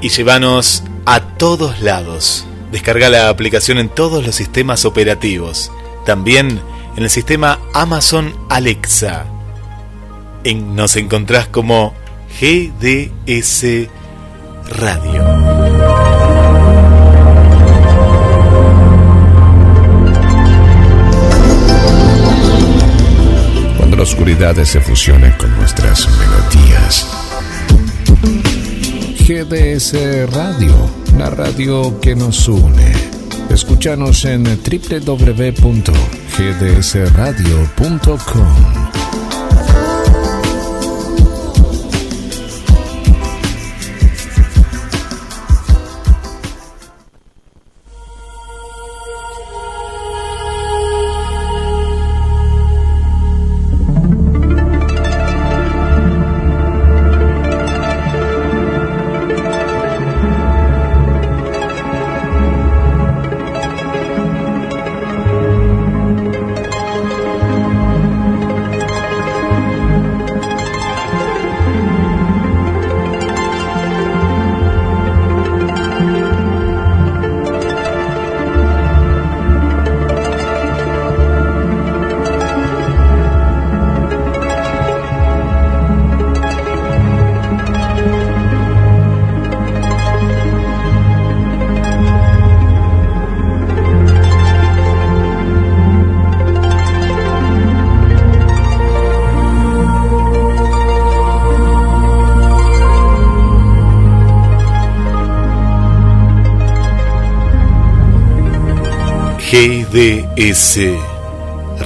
y llévanos a todos lados. Descarga la aplicación en todos los sistemas operativos, también en el sistema Amazon Alexa. Nos encontrás como GDS Radio. Cuando la oscuridad se fusiona con nuestras melodías. GDS Radio, la radio que nos une. Escúchanos en www.gdsradio.com. GDS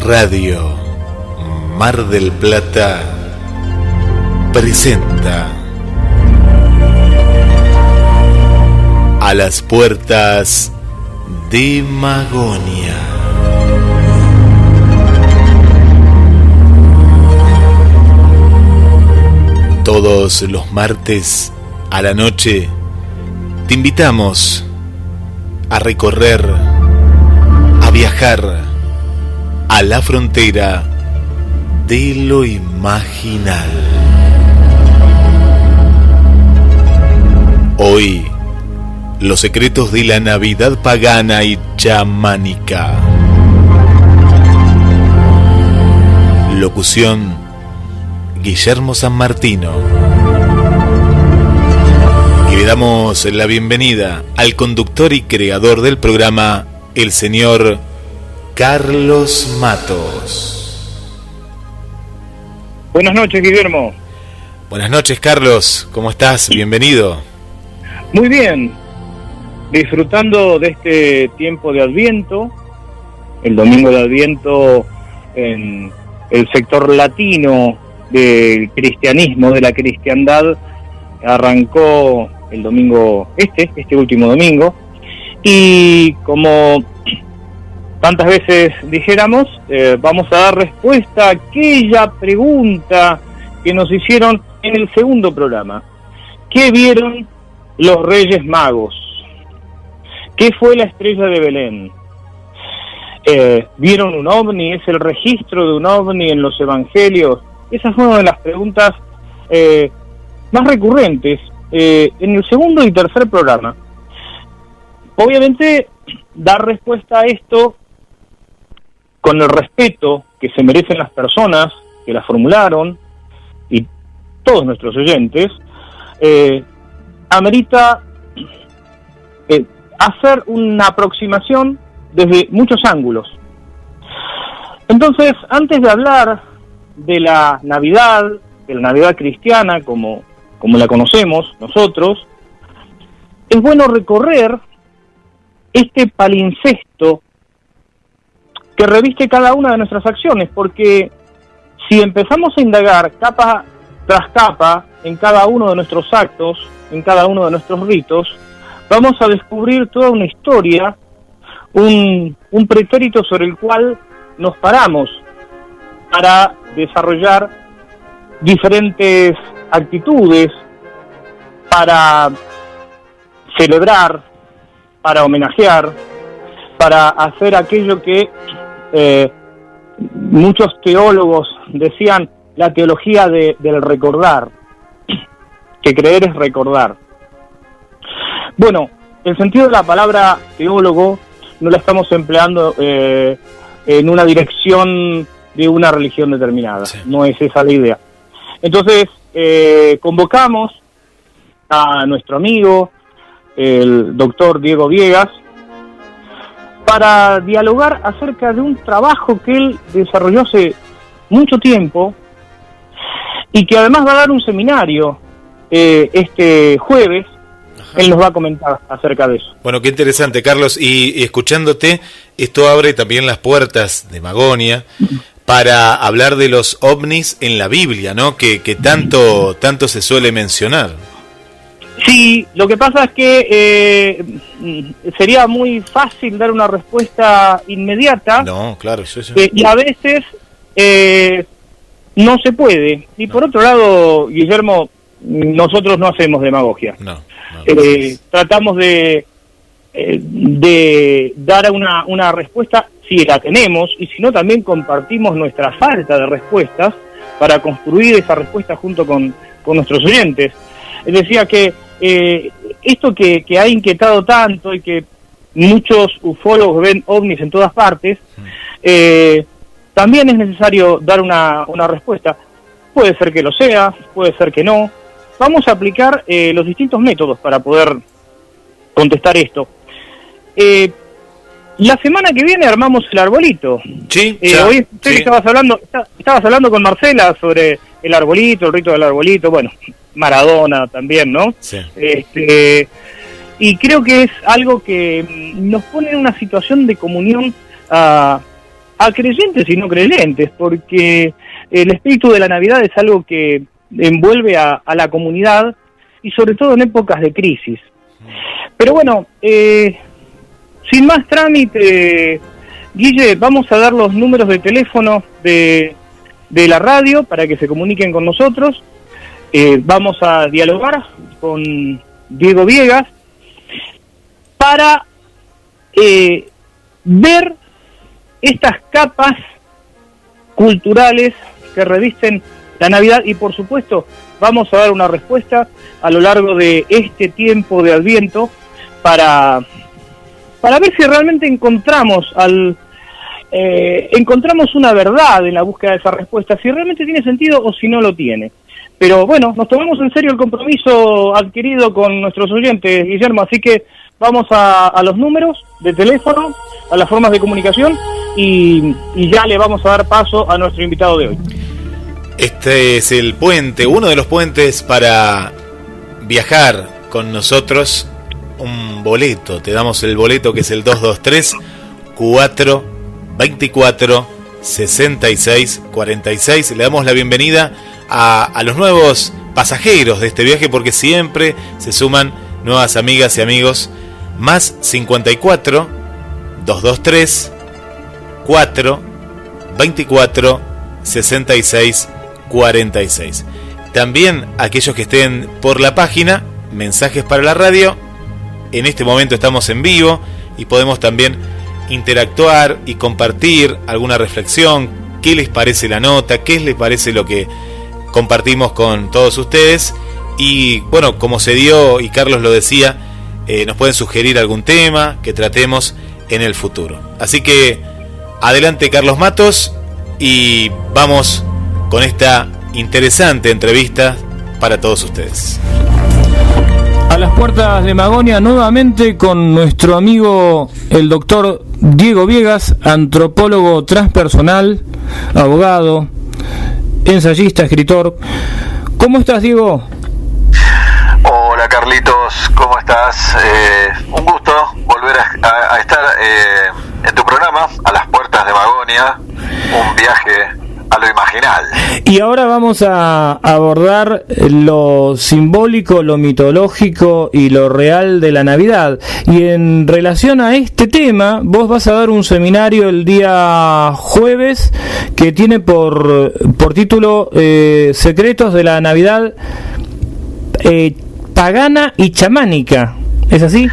Radio Mar del Plata presenta A las puertas de Magonia. Todos los martes a la noche te invitamos a recorrer, a viajar a la frontera de lo imaginal. Hoy, los secretos de la Navidad pagana y chamánica. Locución: Guillermo San Martino. Y le damos la bienvenida al conductor y creador del programa, el señor Carlos Matos. Buenas noches, Guillermo. Buenas noches, Carlos. ¿Cómo estás? Bienvenido. Muy bien. Disfrutando de este tiempo de Adviento. El domingo de Adviento en el sector latino del cristianismo, de la cristiandad, arrancó el domingo, este último domingo. Y como tantas veces dijéramos, vamos a dar respuesta a aquella pregunta que nos hicieron en el segundo programa. ¿Qué vieron los Reyes Magos? ¿Qué fue la estrella de Belén? ¿Vieron un ovni? ¿Es el registro de un ovni en los evangelios? Esa fue una de las preguntas más recurrentes en el segundo y tercer programa. Obviamente, dar respuesta a esto con el respeto que se merecen las personas que la formularon y todos nuestros oyentes, amerita hacer una aproximación desde muchos ángulos. Entonces, antes de hablar de la Navidad cristiana como la conocemos nosotros, es bueno recorrer este palincesto que reviste cada una de nuestras acciones, porque si empezamos a indagar capa tras capa en cada uno de nuestros actos, en cada uno de nuestros ritos, vamos a descubrir toda una historia, un pretérito sobre el cual nos paramos para desarrollar diferentes actitudes, para celebrar, para homenajear, para hacer aquello que muchos teólogos decían, la teología del recordar, que creer es recordar. Bueno, el sentido de la palabra teólogo no la estamos empleando en una dirección de una religión determinada. Sí. No es esa la idea. Entonces, convocamos a nuestro amigo, el doctor Diego Viegas, para dialogar acerca de un trabajo que él desarrolló hace mucho tiempo y que además va a dar un seminario este jueves. Ajá. Él nos va a comentar acerca de eso. Bueno, qué interesante, Carlos, y escuchándote, esto abre también las puertas de Magonia para hablar de los ovnis en la Biblia, ¿no? Que tanto se suele mencionar. Sí, lo que pasa es que sería muy fácil dar una respuesta inmediata. No, claro, eso. Y a veces no se puede. Y por otro lado, Guillermo, nosotros no hacemos demagogia. No. Tratamos de dar una respuesta, si la tenemos, y si no, también compartimos nuestra falta de respuestas para construir esa respuesta junto con nuestros oyentes. Decía que esto que ha inquietado tanto y que muchos ufólogos ven ovnis en todas partes, también es necesario dar una respuesta. Puede ser que lo sea, puede ser que no. Vamos a aplicar los distintos métodos para poder contestar esto. La semana que viene armamos el arbolito. Sí. Hoy estabas hablando con Marcela sobre el arbolito, el rito del arbolito, bueno, Maradona también, ¿no? Sí. Y creo que es algo que nos pone en una situación de comunión a creyentes y no creyentes, porque el espíritu de la Navidad es algo que envuelve a la comunidad y sobre todo en épocas de crisis. Pero bueno, sin más trámite, Guille, vamos a dar los números de teléfono de la radio para que se comuniquen con nosotros. Vamos a dialogar con Diego Viegas para ver estas capas culturales que revisten la Navidad y, por supuesto, vamos a dar una respuesta a lo largo de este tiempo de Adviento para ver si realmente encontramos una verdad en la búsqueda de esa respuesta, si realmente tiene sentido o si no lo tiene. Pero bueno, nos tomamos en serio el compromiso adquirido con nuestros oyentes, Guillermo, así que vamos a los números de teléfono, a las formas de comunicación y ya le vamos a dar paso a nuestro invitado de hoy. Este es el puente, uno de los puentes para viajar con nosotros. Un boleto, te damos el boleto que es el 223-424-6646. Le damos la bienvenida a los nuevos pasajeros de este viaje, porque siempre se suman nuevas amigas y amigos. Más 54 223 424 6646. También aquellos que estén por la página, mensajes para la radio. En este momento estamos en vivo y podemos también interactuar y compartir alguna reflexión. ¿Qué les parece la nota? ¿Qué les parece lo que compartimos con todos ustedes? Y bueno, como se dio y Carlos lo decía, nos pueden sugerir algún tema que tratemos en el futuro. Así que adelante, Carlos Matos, y vamos con esta interesante entrevista para todos ustedes. A las puertas de Magonia nuevamente con nuestro amigo el doctor Diego Viegas, antropólogo transpersonal, abogado, ensayista, escritor. ¿Cómo estás, Diego? Hola, Carlitos, ¿cómo estás? Un gusto volver a estar en tu programa, A las puertas de Magonia, un viaje a lo imaginal. Y ahora vamos a abordar lo simbólico, lo mitológico y lo real de la Navidad. Y en relación a este tema, vos vas a dar un seminario el día jueves que tiene por título Secretos de la Navidad pagana y chamánica. ¿Es así?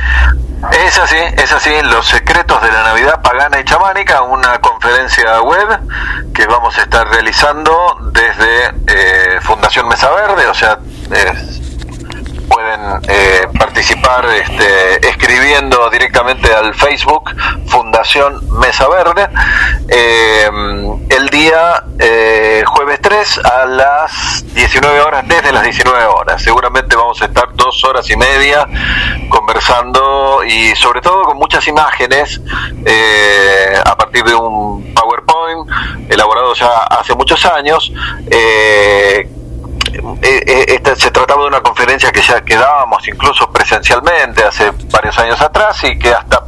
Es así, Los secretos de la Navidad pagana y chamánica, una conferencia web que vamos a estar realizando desde Fundación Mesa Verde, o sea, pueden participar escribiendo directamente al Facebook Fundación Mesa Verde. El día jueves 3 a las 19 horas, desde las 19 horas. Seguramente vamos a estar 2 horas y media conversando y sobre todo con muchas imágenes a partir de un PowerPoint elaborado ya hace muchos años. Se trataba de una conferencia que ya quedábamos incluso presencialmente hace varios años atrás y que hasta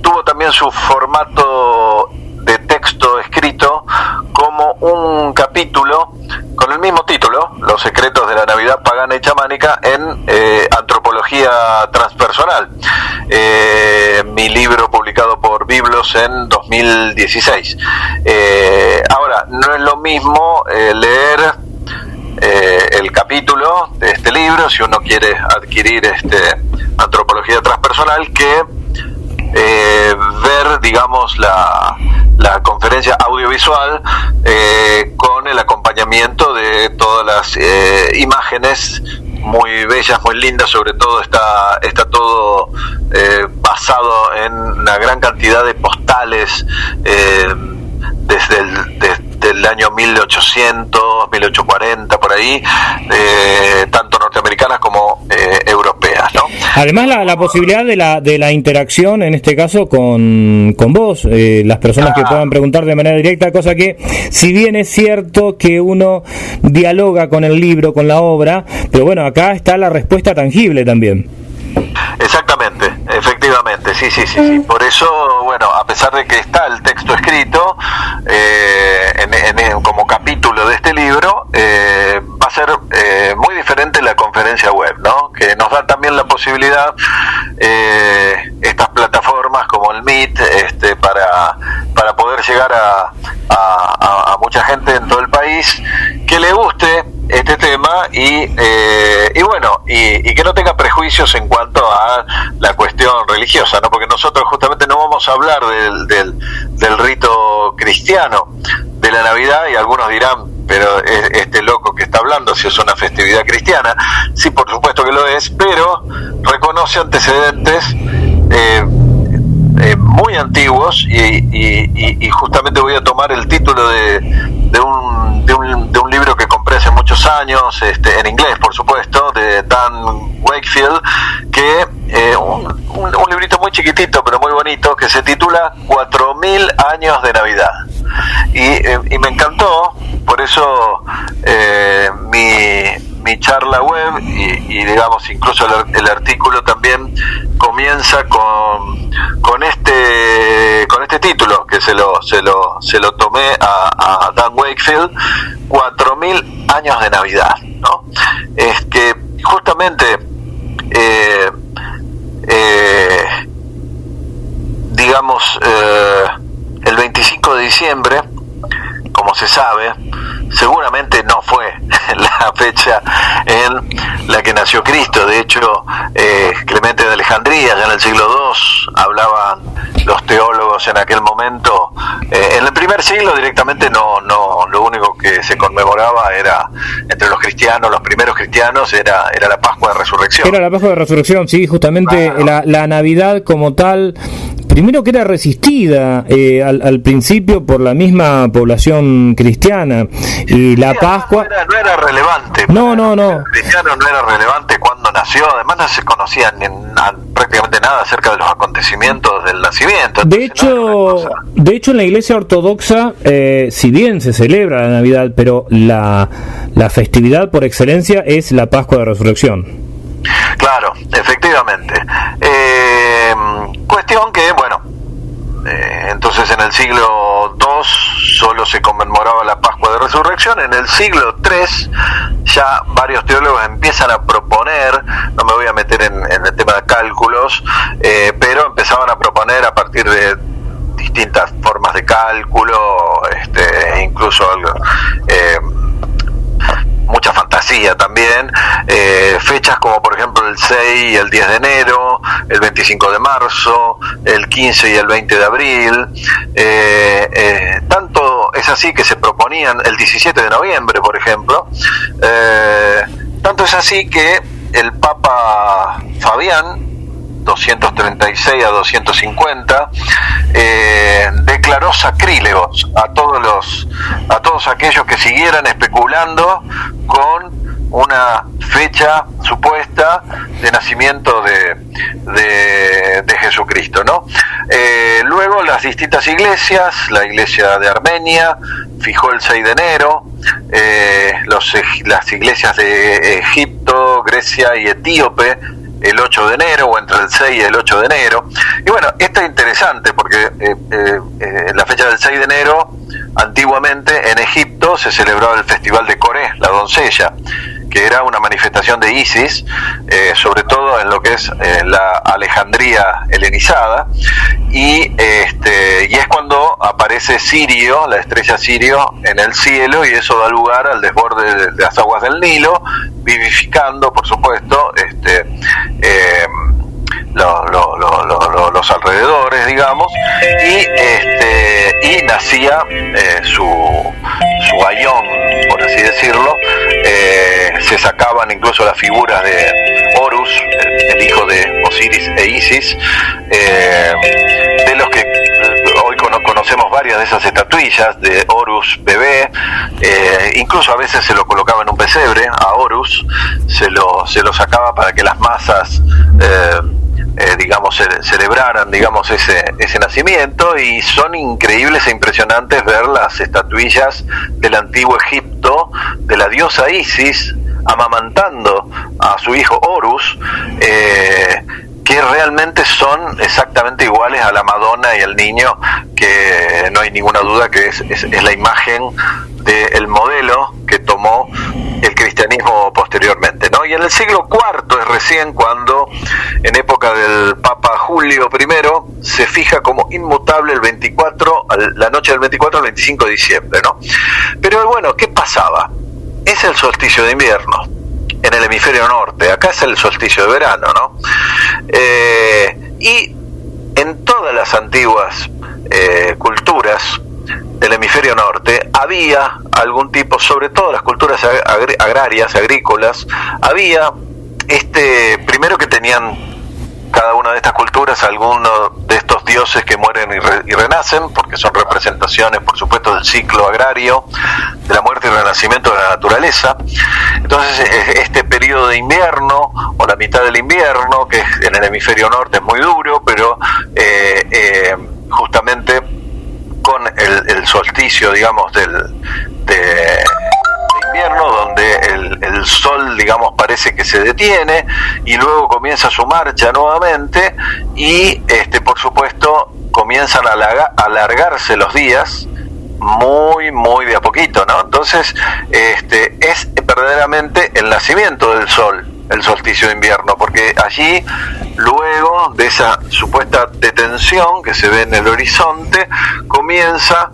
tuvo también su formato de texto escrito como un capítulo con el mismo título, Los secretos de la Navidad pagana y chamánica en antropología transpersonal, mi libro publicado por Biblos en 2016. Ahora, no es lo mismo leer el capítulo de este libro, si uno quiere adquirir antropología transpersonal, que ver, digamos, la conferencia audiovisual con el acompañamiento de todas las imágenes muy bellas, muy lindas. Sobre todo está todo basado en una gran cantidad de postales desde el año 1800, 1840, por ahí, tanto norteamericanas como europeas, ¿no? Además, la posibilidad de la interacción, en este caso, con vos, las personas que puedan preguntar de manera directa, cosa que, si bien es cierto que uno dialoga con el libro, con la obra, pero bueno, acá está la respuesta tangible también. Exactamente, efectivamente, sí. Por eso, bueno, a pesar de que está el texto escrito como capítulo de este libro, va a ser muy diferente la conferencia web, ¿no? Que nos da también la posibilidad estas plataformas como el Meet para poder llegar a mucha gente en todo el país que le guste este tema y que no tenga prejuicios en cuanto a la cuestión religiosa, ¿no? Porque nosotros justamente no vamos a hablar del rito cristiano de la Navidad, y algunos dirán, pero este loco que está hablando, si es una festividad cristiana. Sí, por supuesto que lo es, pero reconoce antecedentes muy antiguos y justamente voy a tomar el título de un libro que compré hace muchos años, en inglés por supuesto, de Dan Wakefield, que un librito muy chiquitito pero muy bonito, que se titula 4000 años de Navidad, y me encantó. Por eso mi charla web y digamos incluso el artículo también comienza con este título, que se lo tomé a Dan Wakefield, 4000 años de Navidad, ¿no? Es que justamente digamos el 25 de diciembre, como se sabe, seguramente no fue la fecha en la que nació Cristo. De hecho, Clemente de Alejandría, ya en el siglo II, hablaban los teólogos en aquel momento. En el primer siglo directamente no, lo único que se conmemoraba era, entre los cristianos, los primeros cristianos, era la Pascua de Resurrección. Era la Pascua de Resurrección, sí, justamente. Claro. La Navidad como tal, primero que era resistida al principio por la misma población cristiana, y la Pascua no era relevante. No. El cristiano no era relevante cuando nació. Además no se conocía prácticamente nada acerca de los acontecimientos del nacimiento. De hecho en la Iglesia Ortodoxa, si bien se celebra la Navidad, pero la festividad por excelencia es la Pascua de Resurrección. Claro, efectivamente. Cuestión que, bueno, entonces en el siglo II solo se conmemoraba la Pascua de Resurrección. En el siglo III ya varios teólogos empiezan a proponer, no me voy a meter en el tema de cálculos, pero empezaban a proponer a partir de distintas formas de cálculo, incluso algo, mucha fantasía también, fechas como por ejemplo el 6 y el 10 de enero, el 25 de marzo, el 15 y el 20 de abril, tanto es así que se proponían el 17 de noviembre, por ejemplo, tanto es así que el Papa Fabián, 236 a 250, declaró sacrílegos a todos aquellos que siguieran especulando con una fecha supuesta de nacimiento de Jesucristo, ¿no? Luego las distintas iglesias, la iglesia de Armenia fijó el 6 de enero, las iglesias de Egipto, Grecia y Etíope el 8 de enero, o entre el 6 y el 8 de enero. Y bueno, esto es interesante porque la fecha del 6 de enero, antiguamente en Egipto se celebraba el festival de Coré, la doncella, que era una manifestación de Isis, sobre todo en lo que es la Alejandría helenizada, y es cuando aparece Sirio, la estrella Sirio, en el cielo, y eso da lugar al desborde de las aguas del Nilo, vivificando, por supuesto, los alrededores, digamos, y nacía su ayón, por así decirlo. Se sacaban incluso las figuras de Horus, el hijo de Osiris e Isis, de los que hoy conocemos varias de esas estatuillas de Horus bebé. Incluso a veces se lo colocaba en un pesebre a Horus, se lo sacaba para que las masas celebraran, digamos, ese nacimiento, y son increíbles e impresionantes ver las estatuillas del antiguo Egipto, de la diosa Isis amamantando a su hijo Horus, que realmente son exactamente iguales a la Madonna y el niño, que no hay ninguna duda que es la imagen del modelo que tomó el cristianismo posteriormente, ¿no? Y en el siglo IV es recién cuando, en época del Papa Julio I, se fija como inmutable la noche del 24 al 25 de diciembre, ¿no? Pero bueno, ¿qué pasaba? Es el solsticio de invierno en el hemisferio norte, acá es el solsticio de verano, ¿no? Y en todas las antiguas culturas del hemisferio norte había algún tipo, sobre todo las culturas agrarias, agrícolas, había primero que tenían cada una de estas culturas alguno de estos dioses que mueren y renacen, porque son representaciones, por supuesto, del ciclo agrario, de la muerte y renacimiento de la naturaleza. Entonces, este periodo de invierno, o la mitad del invierno, que en el hemisferio norte es muy duro, pero justamente con el solsticio, digamos, de invierno, donde el sol, digamos, parece que se detiene y luego comienza su marcha nuevamente, y por supuesto comienzan a alargarse los días muy muy de a poquito, ¿no? Entonces es verdaderamente el nacimiento del sol, el solsticio de invierno, porque allí, luego de esa supuesta detención que se ve en el horizonte, comienza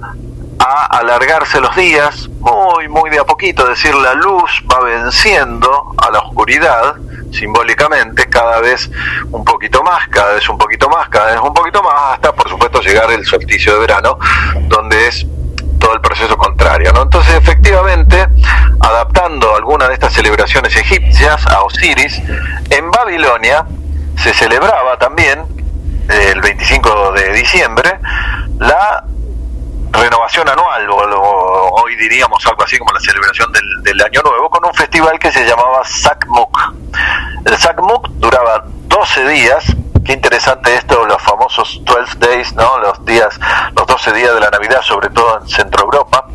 a alargarse los días muy muy de a poquito, es decir, la luz va venciendo a la oscuridad simbólicamente, cada vez un poquito más, cada vez un poquito más, cada vez un poquito más, hasta por supuesto llegar el solsticio de verano, donde es todo el proceso contrario, ¿no? Entonces, efectivamente, adaptando alguna de estas celebraciones egipcias a Osiris, en Babilonia se celebraba también el 25 de diciembre la renovación anual, o hoy diríamos algo así como la celebración del Año Nuevo, con un festival que se llamaba Sakmuk. El Sakmuk duraba 12 días. Qué interesante esto, los famosos 12 days, ¿no? Los 12 días de la Navidad, sobre todo en Centro Europa,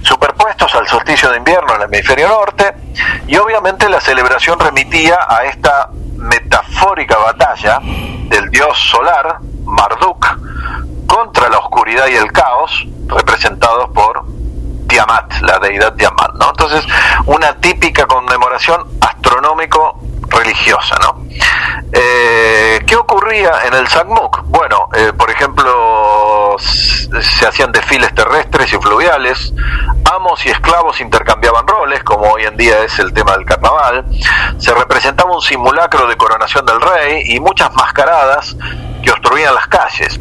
superpuestos al solsticio de invierno en el hemisferio norte, y obviamente la celebración remitía a esta metafórica batalla del dios solar, Marduk, contra la oscuridad y el caos, representados por Tiamat, la deidad Tiamat, ¿no? Entonces, una típica conmemoración astronómico-religiosa, ¿no? ¿Qué ocurría en el Sakmuk? Bueno, por ejemplo, se hacían desfiles terrestres y fluviales, amos y esclavos intercambiaban roles, como hoy en día es el tema del carnaval, se representaba un simulacro de coronación del rey y muchas mascaradas que obstruían las calles.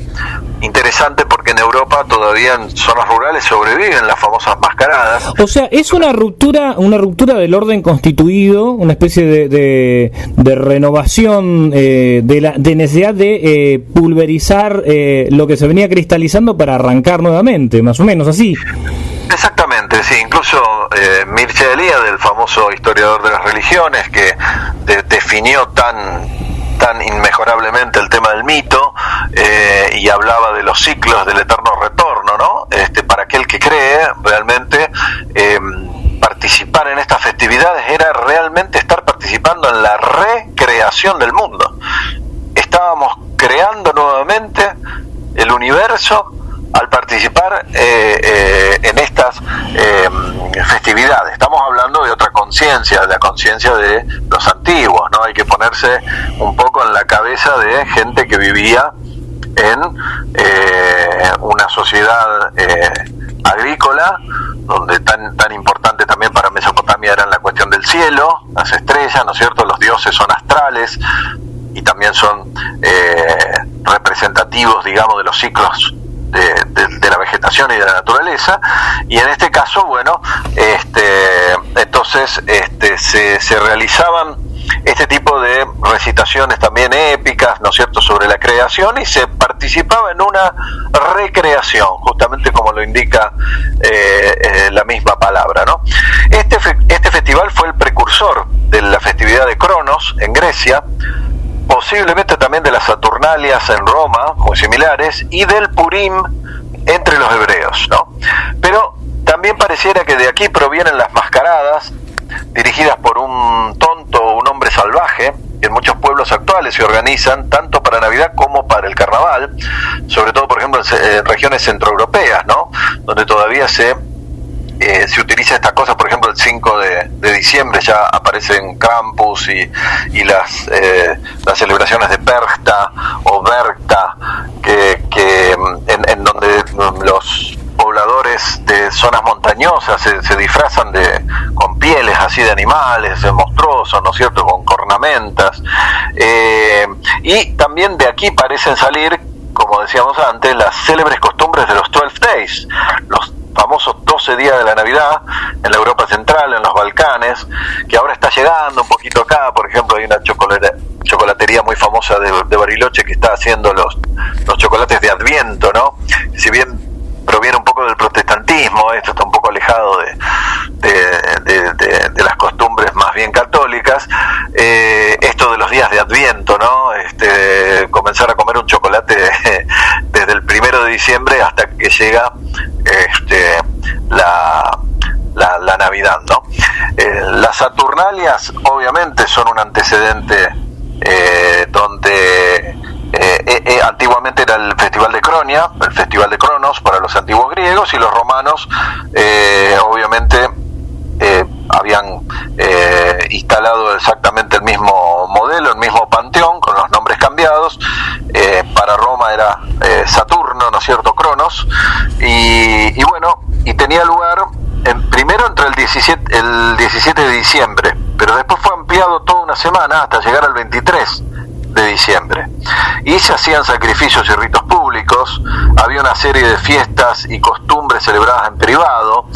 Interesante porque en Europa todavía en zonas rurales sobreviven las famosas mascaradas. O sea, es una ruptura del orden constituido, una especie de renovación, de necesidad de pulverizar lo que se venía cristalizando para arrancar nuevamente, más o menos así. Exactamente, sí, incluso Mircea Eliade, el famoso historiador de las religiones, que definió tan inmejorablemente el tema del mito, y hablaba de los ciclos del eterno retorno, ¿no? Para aquel que cree, realmente participar en estas festividades era realmente estar participando en la recreación del mundo. Estábamos creando nuevamente el universo al participar en estas festividades. Estamos hablando de otra conciencia, de la conciencia de los antiguos, ¿no? Hay que ponerse un poco en la cabeza de gente que vivía en una sociedad agrícola, donde tan importante también para Mesopotamia era la cuestión del cielo, las estrellas, ¿no es cierto? Los dioses son astrales y también son representativos, digamos, de los ciclos de la vegetación y de la naturaleza, y en este caso, bueno, entonces se realizaban este tipo de recitaciones también épicas, ¿no es cierto?, sobre la creación, y se participaba en una recreación, justamente como lo indica la misma palabra, ¿no? Este festival fue el precursor de la festividad de Cronos en Grecia, posiblemente también de las Saturnalias en Roma, muy similares, y del Purim entre los hebreos, ¿no? Pero también pareciera que de aquí provienen las mascaradas, dirigidas por un tonto o un hombre salvaje, que en muchos pueblos actuales se organizan tanto para Navidad como para el Carnaval, sobre todo, por ejemplo, en regiones centroeuropeas, ¿no?, donde todavía se utiliza esta cosa. Por ejemplo, el 5 de diciembre ya aparecen Krampus y las celebraciones de Berchta o Berchta, que en donde los pobladores de zonas montañosas se disfrazan con pieles así de animales monstruosos, ¿no es cierto?, con cornamentas, y también de aquí parecen salir, como decíamos antes, las célebres costumbres de los 12 Days, los famosos 12 días de la Navidad en la Europa Central, en los Balcanes, que ahora está llegando un poquito acá. Por ejemplo, hay una chocolatería muy famosa de Bariloche que está haciendo los chocolates de Adviento, ¿no? Si bien proviene un poco del protestantismo, esto está un poco alejado de las costumbres más bien católicas, esto de los días de Adviento, ¿no? Comenzar a comer un chocolate desde el 1 de diciembre hasta que llega la Navidad, ¿no? Las Saturnalias obviamente son un antecedente donde antiguamente era el Festival de Cronia, el Festival de Cronos para los antiguos griegos, y los romanos obviamente habían instalado exactamente el mismo modelo, el mismo panteón, con los nombres cambiados. Para Roma era Saturno, ¿no es cierto?, Cronos, y bueno, y tenía lugar primero entre el 17 de diciembre, pero después fue ampliado toda una semana hasta llegar al 23 de diciembre, y se hacían sacrificios y ritos públicos, había una serie de fiestas y costumbres celebradas en privado,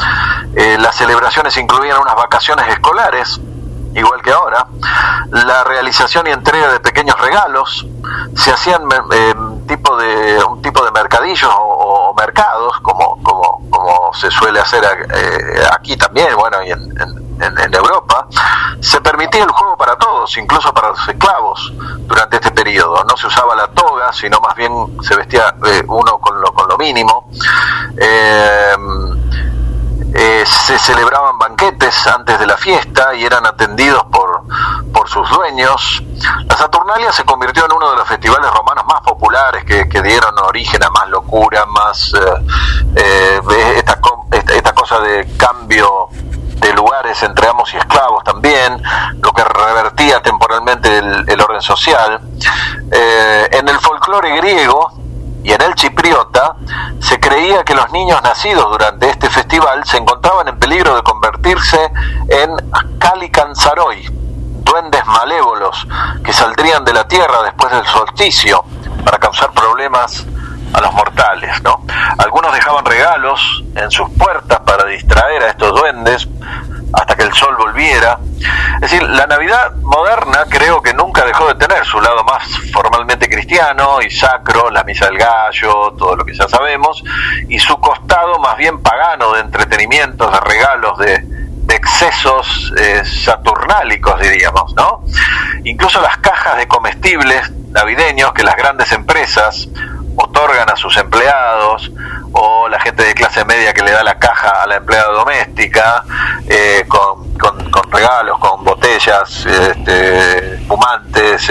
las celebraciones incluían unas vacaciones escolares, igual que ahora, la realización y entrega de pequeños regalos, se hacían un tipo de mercadillos o mercados, como se suele hacer aquí también, bueno, y en Europa. Se permitía el juego para todos, incluso para los esclavos, durante este periodo. No se usaba la toga, sino más bien se vestía uno con lo mínimo. Se celebraban banquetes antes de la fiesta y eran atendidos por sus dueños. La Saturnalia se convirtió en uno de los festivales romanos más populares que dieron origen a más locura, más esta cosa de cambio de lugares entre amos y esclavos también, lo que revertía temporalmente el orden social. En el folclore griego y en el chipriota se creía que los niños nacidos durante este festival se encontraban en peligro de convertirse en duendes malévolos que saldrían de la tierra después del solsticio para causar problemas a los mortales, ¿no? Algunos dejaban regalos en sus puertas para distraer a estos duendes hasta que el sol volviera. Es decir, la Navidad moderna creo que nunca dejó de tener su lado más formalmente cristiano y sacro, la misa del gallo, todo lo que ya sabemos, y su costado más bien pagano de entretenimientos, de regalos, de excesos saturnálicos, diríamos, ¿no? Incluso las cajas de comestibles navideños que las grandes empresas otorgan a sus empleados, o la gente de clase media que le da la caja a la empleada doméstica, con regalos, con botellas espumantes,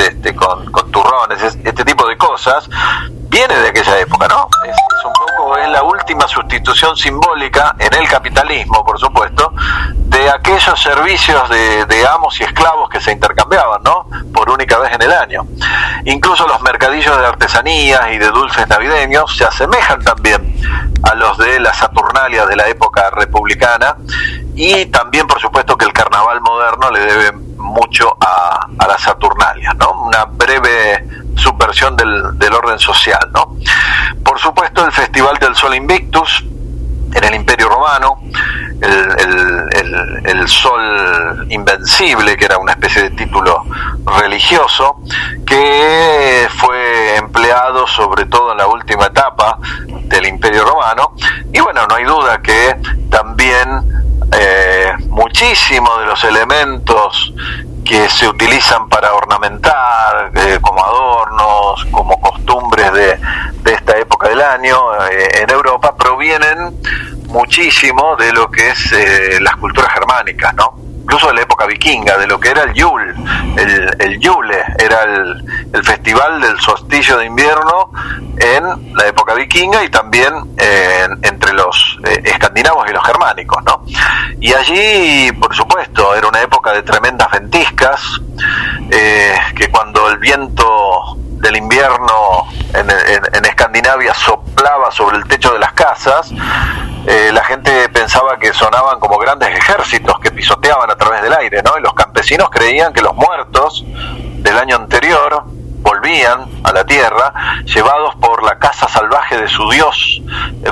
con turrones, este tipo de cosas, viene de aquella época, ¿no? Es un poco, es la última sustitución simbólica en el capitalismo, por supuesto, de aquellos servicios de amos y esclavos que se intercambiaban, ¿no? Por única vez en el año. Incluso los mercadillos de artesanías y de dulces navideños se asemejan también a los de las Saturnalias de la época republicana, y también, por supuesto, que el carnaval moderno le debe mucho a las Saturnalias, ¿no? Una breve subversión del orden social, ¿no? Por supuesto, el Festival del Sol Invictus en el Imperio Romano, el Sol Invencible, que era una especie de título religioso, que fue empleado sobre todo en la última etapa del Imperio Romano. Y bueno, no hay duda que también muchísimos de los elementos que se utilizan para ornamentar, como adornos, como costumbres de esta época del año en Europa, provienen muchísimo de lo que es las culturas germánicas, ¿no? Incluso de la época vikinga, de lo que era el Yule. El Yule era el festival del solsticio de invierno en la época vikinga, y también entre los escandinavos y los germánicos, ¿no? Y allí, por supuesto, era una época de tremendas ventiscas, que cuando el viento del invierno en Escandinavia soplaba sobre el techo de las casas, la gente pensaba que sonaban como grandes ejércitos que pisoteaban a través del aire, ¿no? Y los campesinos creían que los muertos del año anterior volvían a la tierra, llevados por la caza salvaje de su dios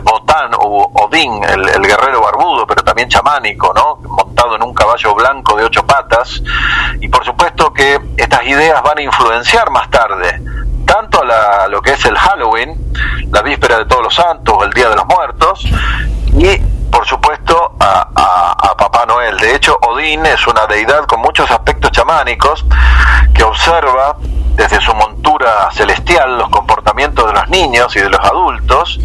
Wotan o Odín, el guerrero barbudo, pero también chamánico, ¿no? Montado en un caballo blanco de 8 patas. Y por supuesto que estas ideas van a influenciar más tarde tanto a lo que es el Halloween, la víspera de Todos los Santos o el Día de los Muertos, y por supuesto a Papá Noel. De hecho, Odín es una deidad con muchos aspectos chamánicos, que observa desde su montura celestial los comportamientos de los niños y de los adultos,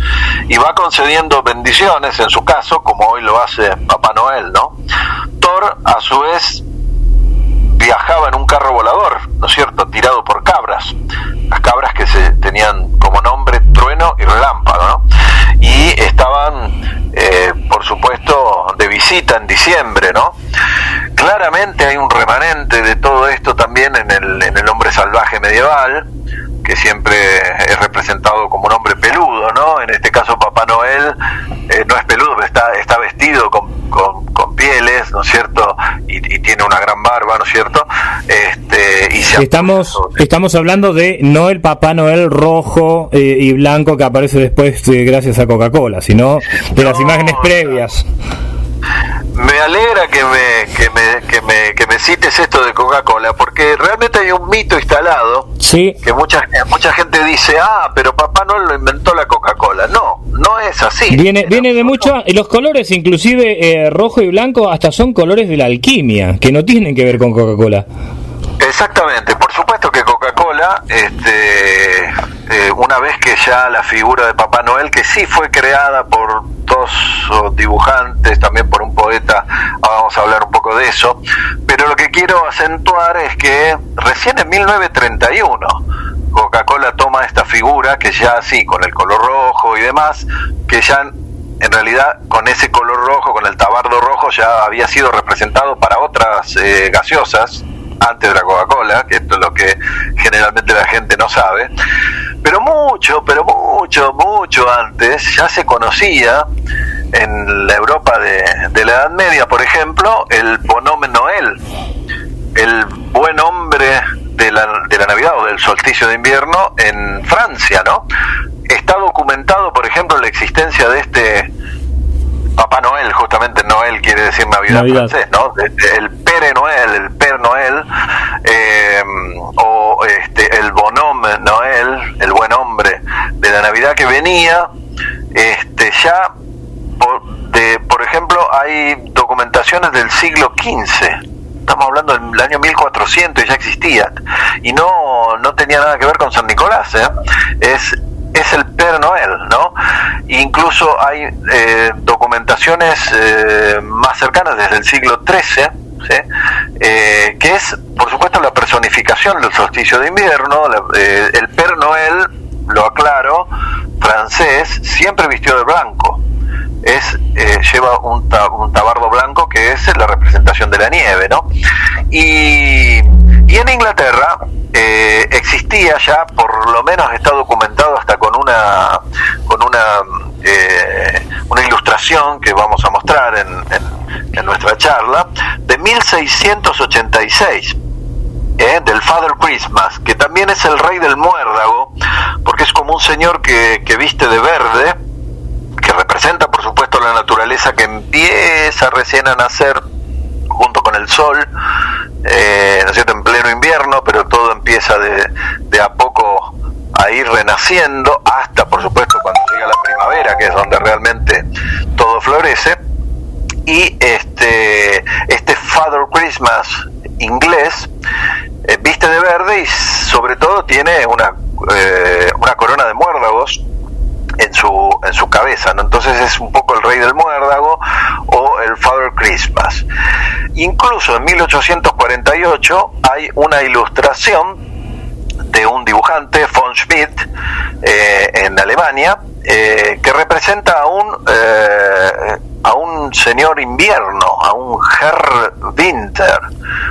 y va concediendo bendiciones, en su caso, como hoy lo hace Papá Noel, ¿no? Thor, a su vez, viajaba en un carro volador, ¿no es cierto?, tirado por cabras, las cabras que se tenían como nombre Trueno y Relámpago, ¿no? Y estaban, por supuesto, de visita en diciembre, ¿no? Claramente hay un remanente de todo esto también en el hombre salvaje medieval, que siempre es representado como un hombre peludo, ¿no? En este caso Papá Noel no es peludo, pero está vestido con pieles, ¿no es cierto? Y tiene una gran barba, ¿no es cierto? Estamos hablando de no el Papá Noel rojo y blanco que aparece después gracias a Coca-Cola, sino de las imágenes previas. Me alegra que me cites esto de Coca-Cola, porque realmente hay un mito instalado, sí, que mucha gente dice, pero Papá Noel lo inventó la Coca-Cola. No es así. Viene de mucho, los colores inclusive rojo y blanco hasta son colores de la alquimia, que no tienen que ver con Coca-Cola. Exactamente, por supuesto que Coca-Cola, una vez que ya la figura de Papá Noel, que sí fue creada por 2 dibujantes, también por un poeta, vamos a hablar un poco de eso, pero lo que quiero acentuar es que recién en 1931 Coca-Cola toma esta figura, que ya sí, con el color rojo y demás, que ya en realidad con ese color rojo, con el tabardo rojo, ya había sido representado para otras gaseosas antes de la Coca-Cola, que esto es lo que generalmente la gente no sabe, pero mucho antes ya se conocía en la Europa de la Edad Media, por ejemplo, el Bonhomme Noel, el buen hombre de la Navidad o del solsticio de invierno en Francia, ¿no? Está documentado, por ejemplo, la existencia de este Papá Noel, justamente Noel quiere decir Navidad. Francés, ¿no? El Père Noel, o el Bonhomme Noel, el buen hombre de la Navidad, que venía ya por ejemplo, hay documentaciones del siglo XV. Estamos hablando del año 1400 y ya existía, y no tenía nada que ver con San Nicolás, ¿eh? Es el Père Noel, ¿no? Incluso hay documentaciones más cercanas desde el siglo XIII, ¿sí? Que es, por supuesto, la personificación del solsticio de invierno. El Père Noel, lo aclaro, francés, siempre vistió de blanco. Lleva un tabardo blanco, que es la representación de la nieve, ¿no? Y en Inglaterra existía ya, por lo menos está documentado hasta con una ilustración que vamos a mostrar en nuestra charla, de 1686, del Father Christmas, que también es el rey del muérdago, porque es como un señor que viste de verde, que representa, por supuesto, la naturaleza que empieza recién a nacer junto con el sol, ¿no es cierto?, en pleno invierno, pero todo empieza de a poco a ir renaciendo, hasta, por supuesto, cuando llega la primavera, que es donde realmente todo florece. Y este Father Christmas inglés viste de verde y sobre todo tiene una corona de muérdagos en su cabeza, ¿no? Entonces es un poco el rey del muérdago o el Father Christmas. Incluso en 1848 hay una ilustración de un dibujante, von Schmidt, en Alemania, que representa a un señor invierno, a un Herr Winter,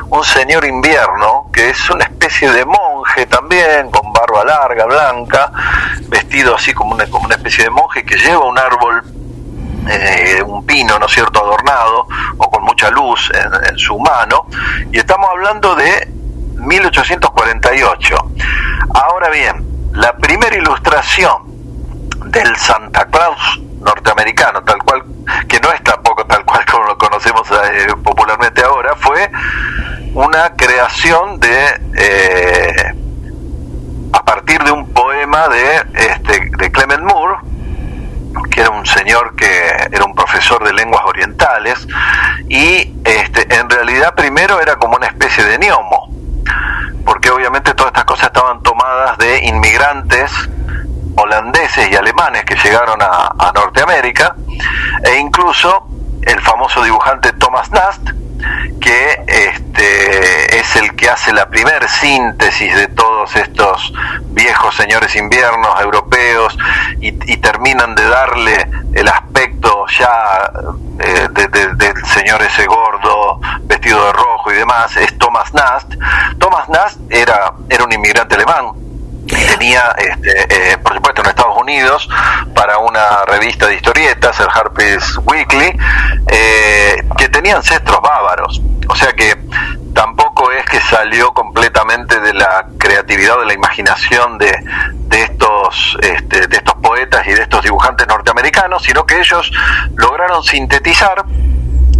un señor invierno que es una especie de monje también, con barba larga, blanca, vestido así como una especie de monje, que lleva un árbol, un pino, ¿no es cierto?, adornado o con mucha luz en su mano, y estamos hablando de 1848. Ahora bien, la primera ilustración del Santa Claus norteamericano, tal cual, que no es tampoco tal cual como lo conocemos popularmente ahora, fue una creación a partir de un poema de Clement Moore, que era un señor que era un profesor de lenguas orientales, y en realidad primero era como una especie de gnomo, porque obviamente todas estas cosas estaban tomadas de inmigrantes holandeses y alemanes que llegaron a Norteamérica, e incluso el famoso dibujante Thomas Nast, que es el que hace la primer síntesis de todos estos viejos señores inviernos europeos y terminan de darle el aspecto ya del señor ese gordo vestido de rojo y demás. Es Thomas Nast. Thomas Nast era un inmigrante alemán. Tenía, por supuesto, en Estados Unidos, para una revista de historietas, el Harper's Weekly, que tenía ancestros bávaros. O sea que tampoco es que salió completamente de la creatividad o de la imaginación de estos poetas y de estos dibujantes norteamericanos, sino que ellos lograron sintetizar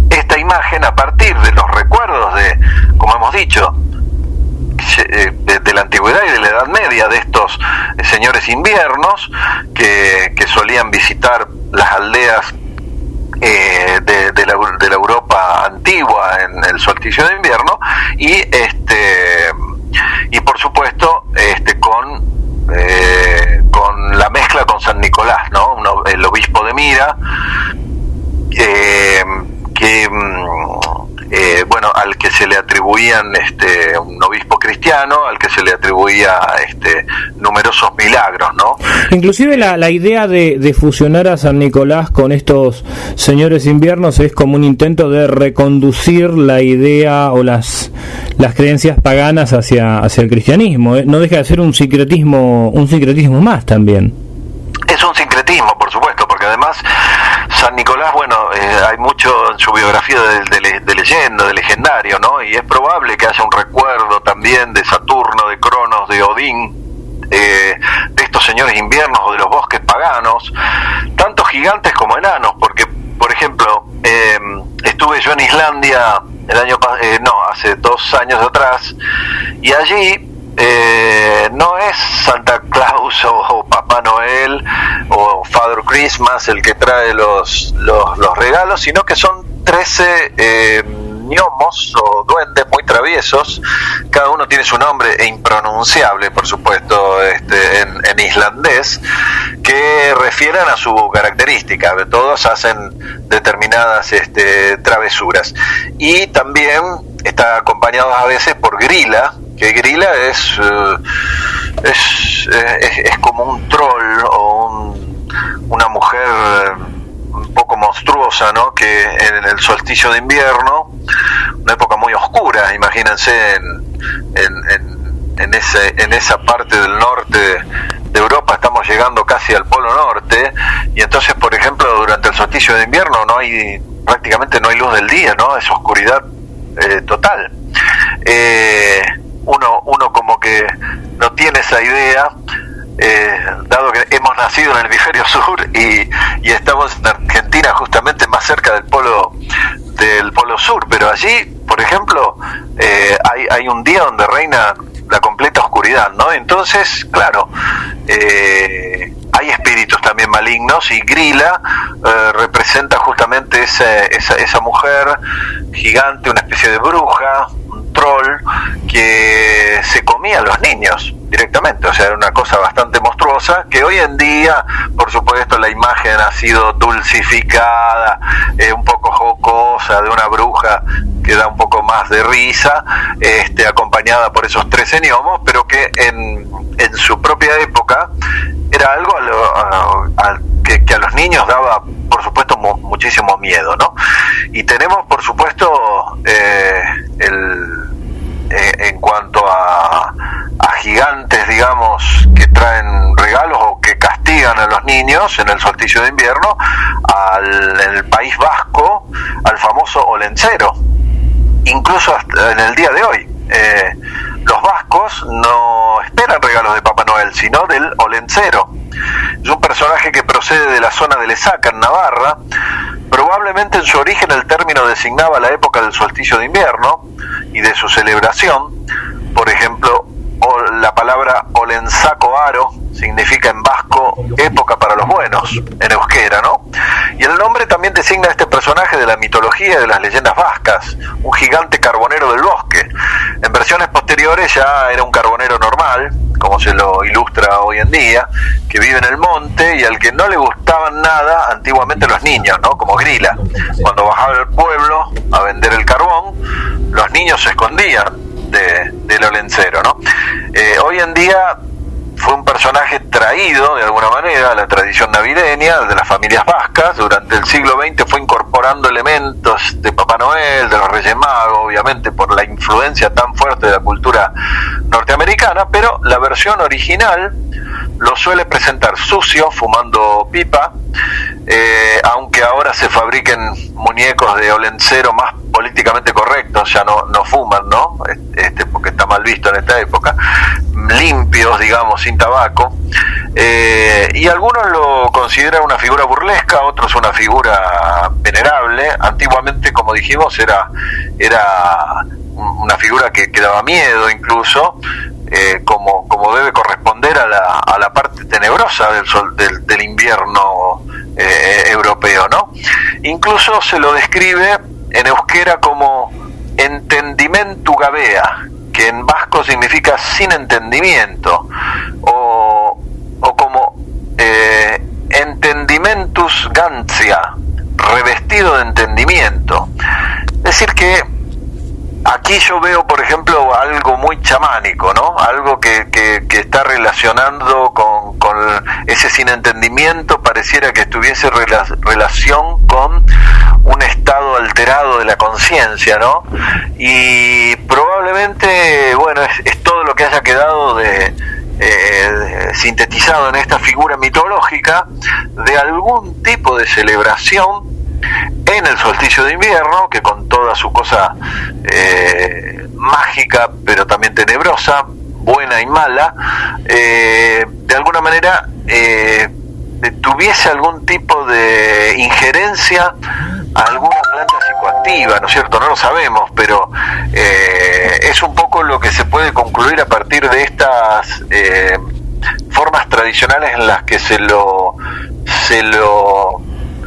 esta imagen a partir de los recuerdos de, como hemos dicho, de la antigüedad y de la Edad Media, de estos señores inviernos que solían visitar las aldeas de la Europa antigua en el solsticio de invierno, y por supuesto con la mezcla con San Nicolás, ¿no? El obispo de Mira, al que se le atribuían un obispo cristiano, al que se le atribuía numerosos milagros, ¿no? Inclusive la idea de fusionar a San Nicolás con estos señores inviernos es como un intento de reconducir la idea o las creencias paganas hacia el cristianismo. No deja de ser un sincretismo más también. Es un sincretismo sincretismo, por supuesto, porque además San Nicolás, bueno, hay mucho en su biografía de leyenda, de legendario, ¿no? Y es probable que haya un recuerdo también de Saturno, de Cronos, de Odín, de estos señores inviernos o de los bosques paganos, tanto gigantes como enanos, porque, por ejemplo, estuve yo en Islandia hace 2 años atrás, y allí no es Santa Claus o Papá Noel o Father Christmas el que trae los regalos, sino que son 13 gnomos o duendes muy traviesos. Cada uno tiene su nombre e impronunciable, por supuesto, en islandés, que refieren a su característica. Todos hacen determinadas travesuras, y también está acompañado a veces por Grilla, que Grilla es como un troll o una mujer un poco monstruosa, ¿no? Que en el solsticio de invierno, una época muy oscura, imagínense en esa parte del norte de Europa, estamos llegando casi al Polo Norte, y entonces, por ejemplo, durante el solsticio de invierno prácticamente no hay luz del día, ¿no? Es oscuridad total. Uno como que no tiene esa idea, dado que hemos nacido en el hemisferio sur y estamos en Argentina justamente más cerca del polo sur, pero allí, por ejemplo, hay un día donde reina la completa oscuridad, ¿no? Entonces, claro, hay espíritus también malignos, y Grilla representa justamente esa mujer gigante, una especie de bruja, un troll, que se comía a los niños directamente. O sea, era una cosa bastante monstruosa, que hoy en día, por supuesto, la imagen ha sido dulcificada, un poco jocosa, de una bruja que da un poco más de risa, acompañada por esos 13 gnomos, pero que en su propia época era algo que a los niños daba, por supuesto, muchísimo miedo, ¿no? Y tenemos, por supuesto, en cuanto a gigantes, digamos, que traen regalos o que castigan a los niños en el solsticio de invierno, en el País Vasco, al famoso Olencero. Incluso hasta en el día de hoy, los vascos no esperan regalos de Papá Noel, sino del Olencero. Es un personaje que procede de la zona de Lesaca, en Navarra. Probablemente en su origen el término designaba la época del solsticio de invierno y de su celebración. Por ejemplo, la palabra Olensaco Aro significa en vasco época para los buenos, en euskera, ¿no? Y el nombre también designa a este personaje de la mitología y de las leyendas vascas, un gigante carbonero del bosque. En versiones posteriores ya era un carbonero normal, como se lo ilustra hoy en día, que vive en el monte y al que no le gustaban nada antiguamente los niños, ¿no? Como Grilla. Cuando bajaba al pueblo a vender el carbón, los niños se escondían del Olencero, ¿no? Hoy en día fue un personaje traído de alguna manera a la tradición navideña de las familias vascas. Durante el siglo XX fue incorporando elementos de Papá Noel, de los Reyes Magos, obviamente por la influencia tan fuerte de la cultura norteamericana, pero la versión original lo suele presentar sucio, fumando pipa, aunque ahora se fabriquen muñecos de Olencero más políticamente correctos, ya no fuman, ¿no? Porque está mal visto en esta época, limpios, digamos, sin tabaco, y algunos lo consideran una figura burlesca, otros una figura venerable. Antiguamente, como dijimos, era una figura que daba miedo, incluso, como debe corresponder a la parte tenebrosa del invierno europeo, ¿no? Incluso se lo describe en euskera como entendimentu gabea, que en vasco significa sin entendimiento, o como entendimentus gantia, revestido de entendimiento. Es decir que aquí yo veo, por ejemplo, algo muy chamánico, ¿no? Algo que está relacionando con ese sin entendimiento, pareciera que tuviese relación con un estado alterado de la conciencia, ¿no? Y probablemente, bueno, es todo lo que haya quedado de sintetizado en esta figura mitológica de algún tipo de celebración en el solsticio de invierno, que con toda su cosa mágica, pero también tenebrosa, buena y mala, de alguna manera tuviese algún tipo de injerencia a alguna planta psicoactiva, ¿no es cierto? No lo sabemos, pero es un poco lo que se puede concluir a partir de estas formas tradicionales en las que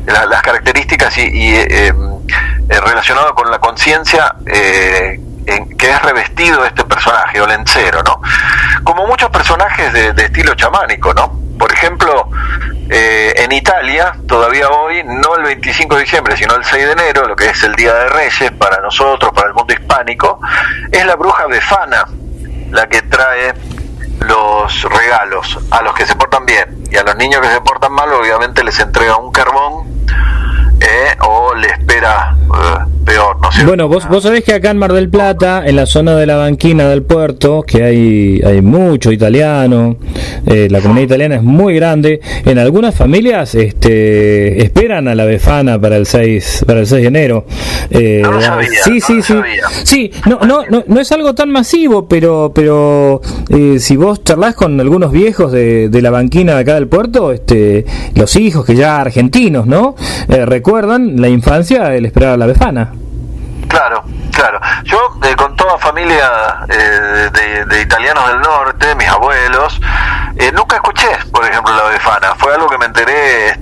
las características y relacionado con la conciencia en que es revestido este personaje olencero, ¿no? Como muchos personajes de estilo chamánico, ¿no? Por ejemplo, en Italia, todavía hoy, no el 25 de diciembre, sino el 6 de enero, lo que es el Día de Reyes para nosotros, para el mundo hispánico, es la bruja Befana la que trae los regalos a los que se portan bien, y a los niños que se portan mal obviamente les entrega un carbón o le espera peor, ¿no es cierto? Bueno, vos sabés que acá en Mar del Plata, en la zona de la banquina del puerto, que hay mucho italiano, la comunidad italiana es muy grande. En algunas familias esperan a la Befana para el 6 de enero. No lo sabía, Sí, no es algo tan masivo, pero si vos charlás con algunos viejos de la banquina de acá del puerto, los hijos que ya argentinos, ¿no? Recuerdan la infancia el esperar a la Befana. Claro. Yo con toda familia de italianos del norte, mis abuelos, nunca escuché, por ejemplo, la Befana. Fue algo que me enteré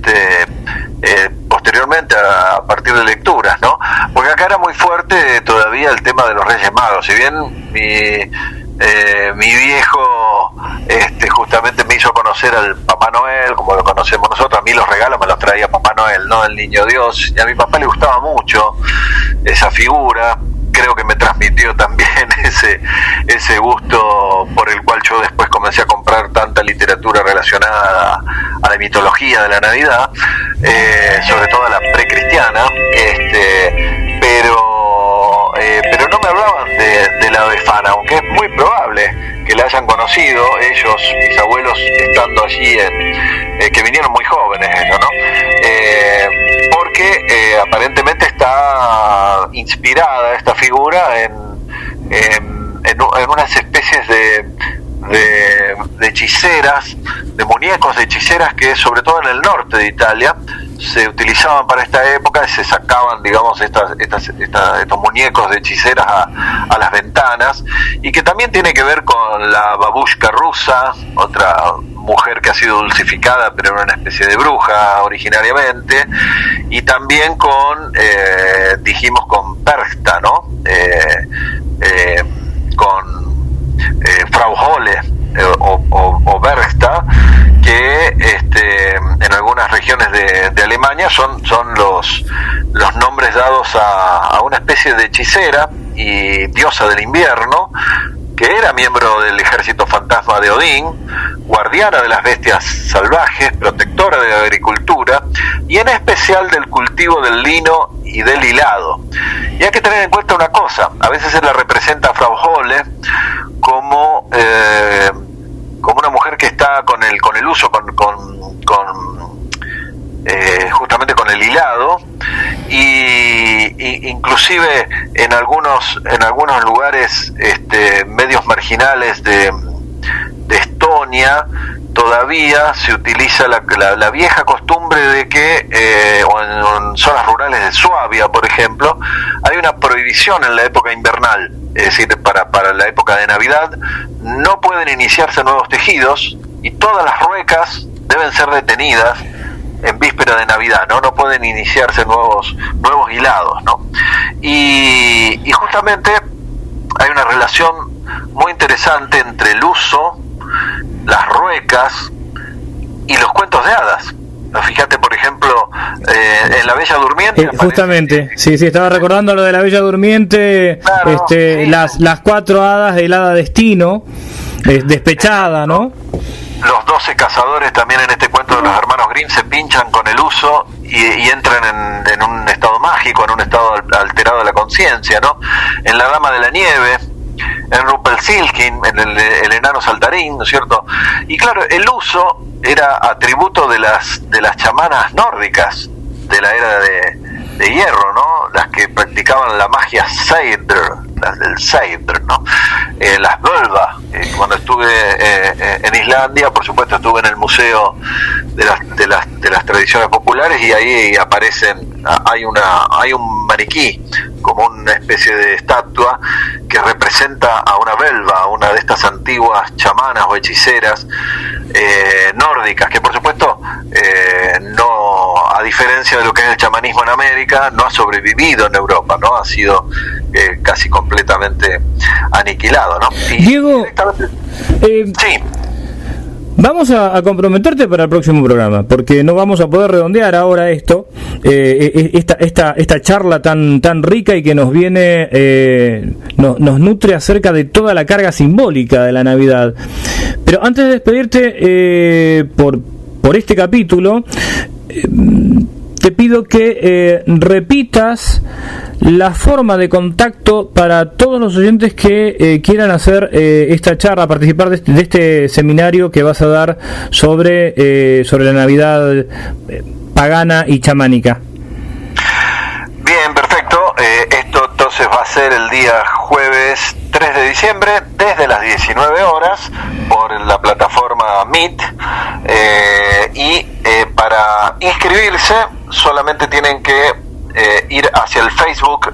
posteriormente a partir de lecturas, ¿no? Porque acá era muy fuerte todavía el tema de los Reyes Magos. Si bien mi viejo justamente me hizo conocer al Papá Noel, como lo conocemos nosotros, a mí los regalos me los traía Papá Noel, no el Niño Dios, y a mi papá le gustaba mucho esa figura. Creo que me transmitió también ese gusto por el cual yo después comencé a comprar tanta literatura relacionada a la mitología de la Navidad, sobre todo a la precristiana, pero no me hablaban de la Befana, aunque es muy probable que la hayan conocido ellos, mis abuelos, estando allí, que vinieron muy jóvenes ellos, ¿no? Porque aparentemente está inspirada esta figura en unas especies de hechiceras, de muñecos de hechiceras que sobre todo en el norte de Italia se utilizaban para esta época, y se sacaban, digamos, estos muñecos de hechiceras a las ventanas, y que también tiene que ver con la babushka rusa, otra mujer que ha sido dulcificada pero era una especie de bruja originariamente, y también con con Perchta, ¿no? Con Frau Holle o Berchta, que en algunas regiones de Alemania son los nombres dados a una especie de hechicera y diosa del invierno, que era miembro del ejército fantasma de Odín, guardiana de las bestias salvajes, protectora de la agricultura y en especial del cultivo del lino y del hilado. Y hay que tener en cuenta una cosa: a veces se la representa a Frau Holle como una mujer que está con el uso, justamente con el hilado, y inclusive en algunos lugares medios marginales de Estonia todavía se utiliza la vieja costumbre de que o en zonas rurales de Suabia, por ejemplo, hay una prohibición en la época invernal, es decir, para la época de Navidad no pueden iniciarse nuevos tejidos, y todas las ruecas deben ser detenidas en víspera de Navidad, no pueden iniciarse nuevos hilados, ¿no? Y justamente hay una relación muy interesante entre el uso, las ruecas y los cuentos de hadas. Fíjate, por ejemplo, en La Bella Durmiente. Justamente, sí, estaba recordando lo de La Bella Durmiente, claro, sí. Las 4 hadas del hada destino, despechada, ¿no? Los 12 cazadores también en este cuento de los hermanos Grimm se pinchan con el uso y entran en un estado mágico, en un estado alterado de la conciencia, ¿no? En La Dama de la Nieve, en Rumpelstiltskin, en el enano saltarín, ¿no es cierto? Y claro, el uso era atributo de las chamanas nórdicas de la era de hierro, ¿no? Las que practicaban la magia Seidr, las del Seidr, ¿no? Las Völva. Cuando estuve en Islandia, por supuesto, estuve en el museo de las tradiciones populares, y ahí aparecen, hay un maniquí, como una especie de estatua que representa a una Völva, una de estas antiguas chamanas o hechiceras nórdicas, que por supuesto no, a diferencia de lo que es el chamanismo en América, no ha sobrevivido en Europa, ¿no? Ha sido casi completamente aniquilado, ¿no? Y Diego, sí. Vamos a comprometerte para el próximo programa, porque no vamos a poder redondear ahora esto, esta charla tan rica y que nos viene, nos nutre acerca de toda la carga simbólica de la Navidad. Pero antes de despedirte por este capítulo, te pido que repitas la forma de contacto para todos los oyentes que quieran hacer esta charla, participar de este seminario que vas a dar sobre la Navidad pagana y chamánica. Bien, perfecto. Esto entonces va a ser el día jueves 3 de diciembre desde las 19 horas por la plataforma Meet, y para inscribirse solamente tienen que ir hacia el Facebook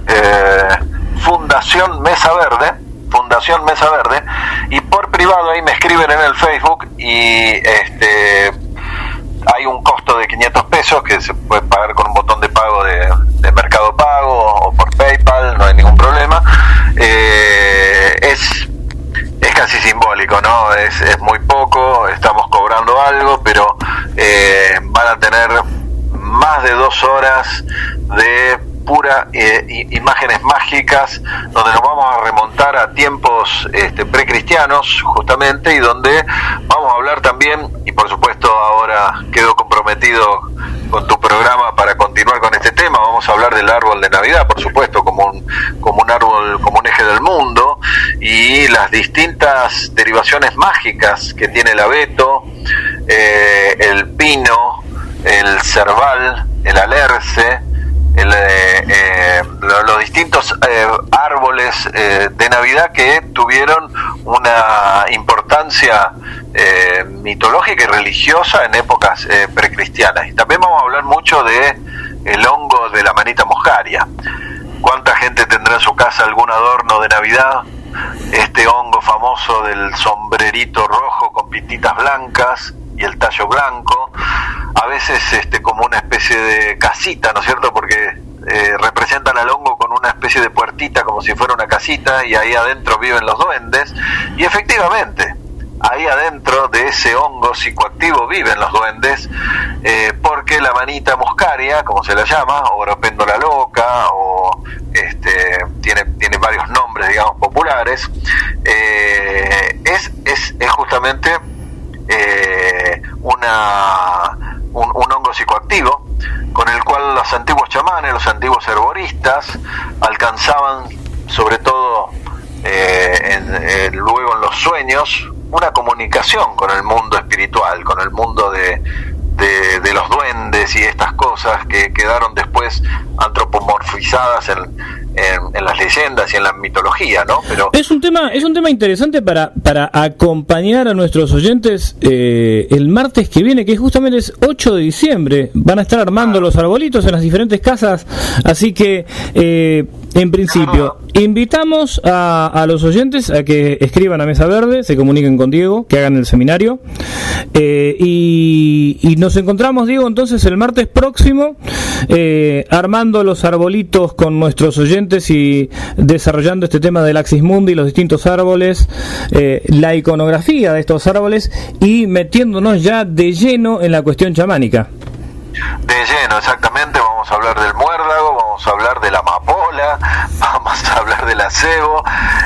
Fundación Mesa Verde, y por privado ahí me escriben en el Facebook, y hay un costo de 500 pesos que se puede pagar con un botón de pago de Mercado Pago o por PayPal, no hay ningún problema. Es casi simbólico, ¿no? Es muy poco, estamos cobrando algo, pero van a tener más de 2 horas de pura imágenes mágicas, donde nos vamos a remontar a tiempos precristianos justamente, y donde vamos a hablar también, y por supuesto ahora quedo comprometido con tu programa para continuar con este tema, vamos a hablar del árbol de Navidad, por supuesto, como un árbol, como un eje del mundo, y las distintas derivaciones mágicas que tiene el abeto, el pino, el cerval, el alerce, los distintos árboles de Navidad que tuvieron una importancia mitológica y religiosa en épocas precristianas. Y también vamos a hablar mucho de el hongo de la manita moscaria. ¿Cuánta gente tendrá en su casa algún adorno de Navidad? Este hongo famoso del sombrerito rojo con pintitas blancas y el tallo blanco, a veces como una especie de casita, ¿no es cierto? Porque representan al hongo con una especie de puertita como si fuera una casita, y ahí adentro viven los duendes, y efectivamente ahí adentro de ese hongo psicoactivo viven los duendes, porque la manita moscaria, como se la llama, o gropéndola loca, o tiene varios nombres, digamos, populares, es justamente un hongo psicoactivo con el cual los antiguos chamanes, los antiguos herboristas alcanzaban, sobre todo luego en los sueños, una comunicación con el mundo espiritual, con el mundo de los duendes y estas cosas que quedaron después antropomorfizadas en las leyendas y en la mitología, ¿no? Pero es un tema interesante para acompañar a nuestros oyentes el martes que viene, que justamente es 8 de diciembre. Van a estar armando los arbolitos en las diferentes casas, así que en principio invitamos a los oyentes a que escriban a Mesa Verde, se comuniquen con Diego, que hagan el seminario, y nos encontramos, Diego, entonces el martes próximo armando los arbolitos con nuestros oyentes y desarrollando este tema del Axis Mundi, los distintos árboles, la iconografía de estos árboles, y metiéndonos ya de lleno en la cuestión chamánica. De lleno, exactamente. Vamos a hablar del muérdago, vamos a hablar de la amapola, vamos a hablar del acebo,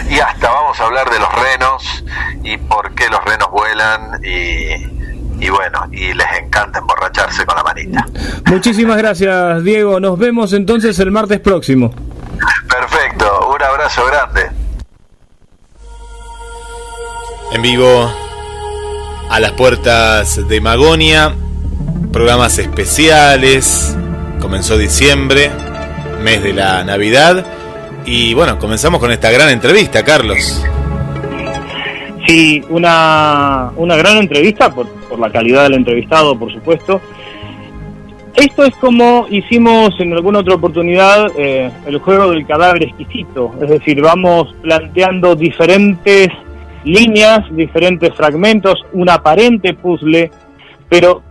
y hasta vamos a hablar de los renos y por qué los renos vuelan, y bueno, y les encanta emborracharse con la manita. Muchísimas gracias, Diego. Nos vemos entonces el martes próximo. Perfecto, un abrazo grande. En vivo a las puertas de Magonia, programas especiales. Comenzó diciembre, mes de la Navidad, y bueno, comenzamos con esta gran entrevista, Carlos. Sí, una gran entrevista por la calidad del entrevistado, por supuesto. Esto es como hicimos en alguna otra oportunidad el juego del cadáver exquisito, es decir, vamos planteando diferentes líneas, diferentes fragmentos, un aparente puzzle, pero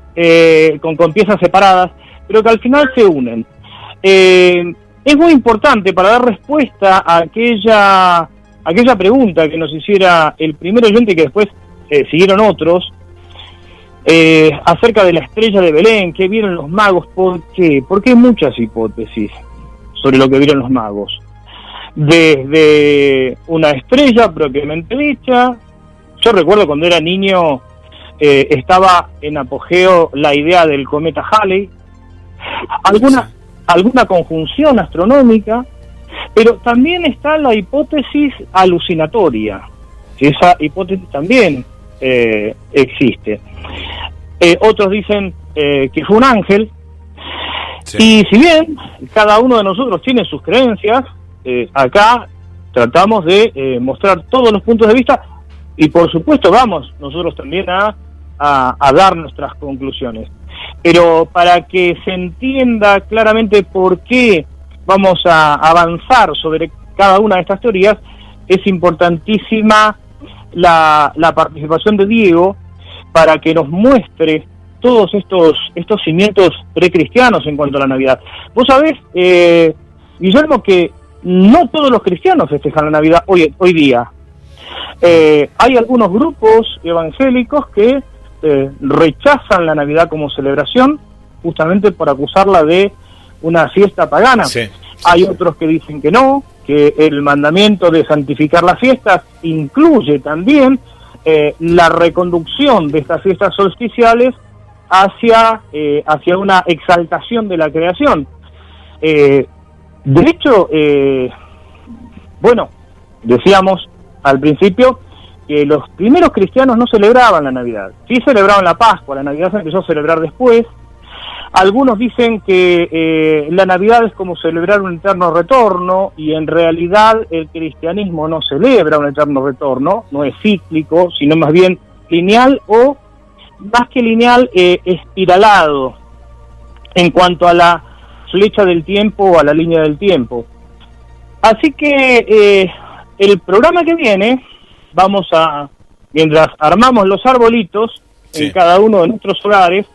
con piezas separadas, pero que al final se unen. Es muy importante para dar respuesta a aquella pregunta que nos hiciera el primer oyente, que después siguieron otros, acerca de la estrella de Belén, qué vieron los magos, ¿por qué? Porque hay muchas hipótesis sobre lo que vieron los magos. Desde una estrella propiamente dicha, yo recuerdo cuando era niño, estaba en apogeo la idea del cometa Halley, alguna conjunción astronómica, pero también está la hipótesis alucinatoria, que esa hipótesis también existe. Otros dicen que fue un ángel, sí. Y si bien cada uno de nosotros tiene sus creencias, acá tratamos de mostrar todos los puntos de vista, y por supuesto vamos nosotros también a dar nuestras conclusiones. Pero para que se entienda claramente por qué vamos a avanzar sobre cada una de estas teorías, es importantísima la participación de Diego, para que nos muestre todos estos cimientos precristianos en cuanto a la Navidad. Vos sabés, Guillermo, que no todos los cristianos festejan la Navidad hoy día. Hay algunos grupos evangélicos que rechazan la Navidad como celebración, justamente por acusarla de una fiesta pagana. Sí. Hay otros que dicen que no, que el mandamiento de santificar las fiestas incluye también la reconducción de estas fiestas solsticiales hacia una exaltación de la creación. De hecho, bueno, decíamos al principio que los primeros cristianos no celebraban la Navidad, sí celebraban la Pascua. La Navidad se empezó a celebrar después. Algunos dicen que la Navidad es como celebrar un eterno retorno, y en realidad el cristianismo no celebra un eterno retorno, no es cíclico, sino más bien lineal, o más que lineal, espiralado en cuanto a la flecha del tiempo o a la línea del tiempo. Así que el programa que viene, mientras armamos los arbolitos, sí, en cada uno de nuestros hogares,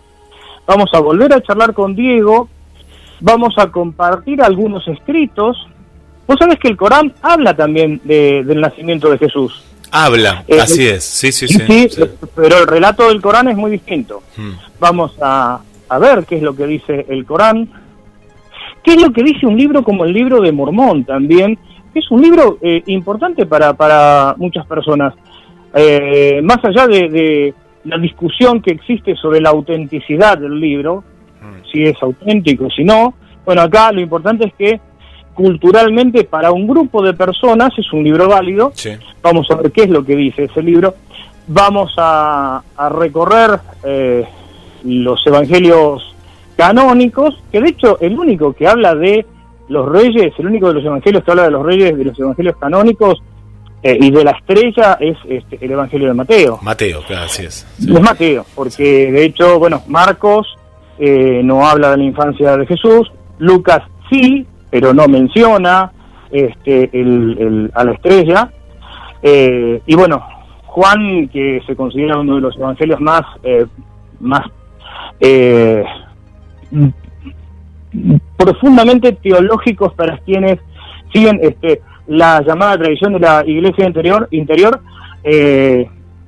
vamos a volver a charlar con Diego, vamos a compartir algunos escritos. Vos sabés que el Corán habla también del nacimiento de Jesús. Habla, así es, sí. Pero el relato del Corán es muy distinto. Vamos a ver qué es lo que dice el Corán, qué es lo que dice un libro como el libro de Mormón también, que es un libro importante para muchas personas. Más allá de la discusión que existe sobre la autenticidad del libro, si es auténtico, si no, bueno, acá lo importante es que culturalmente para un grupo de personas es un libro válido. Sí. Vamos a ver qué es lo que dice ese libro. Vamos a recorrer los evangelios canónicos, que de hecho el único que habla de los reyes, el único de los evangelios que habla de los reyes de los evangelios canónicos y de la estrella es el Evangelio de Mateo. Mateo, claro, así es. Sí. Es Mateo, porque de hecho, bueno, Marcos no habla de la infancia de Jesús, Lucas sí, pero no menciona a la estrella, y bueno, Juan, que se considera uno de los evangelios más profundamente teológicos para quienes siguen la llamada tradición de la iglesia interior,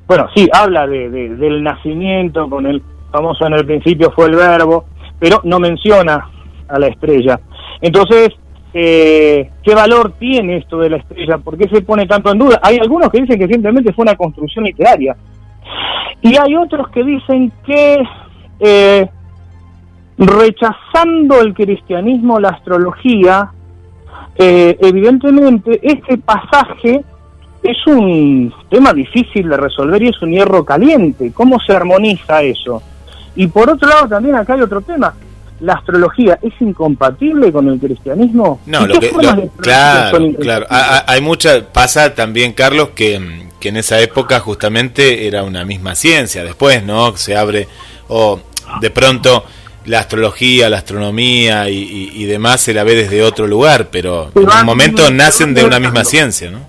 bueno, sí, habla del nacimiento, con el famoso en el principio fue el verbo, pero no menciona a la estrella. Entonces, ¿qué valor tiene esto de la estrella? ¿Por qué se pone tanto en duda? Hay algunos que dicen que simplemente fue una construcción literaria, y hay otros que dicen que rechazando el cristianismo, la astrología, evidentemente este pasaje es un tema difícil de resolver y es un hierro caliente. ¿Cómo se armoniza eso? Y por otro lado también acá hay otro tema. ¿La astrología es incompatible con el cristianismo? No, claro. Hay pasa también, Carlos, que en esa época justamente era una misma ciencia. Después, ¿no? Se abre, de pronto la astrología, la astronomía y demás se la ve desde otro lugar, pero en un momento nacen de una misma ciencia, ¿no?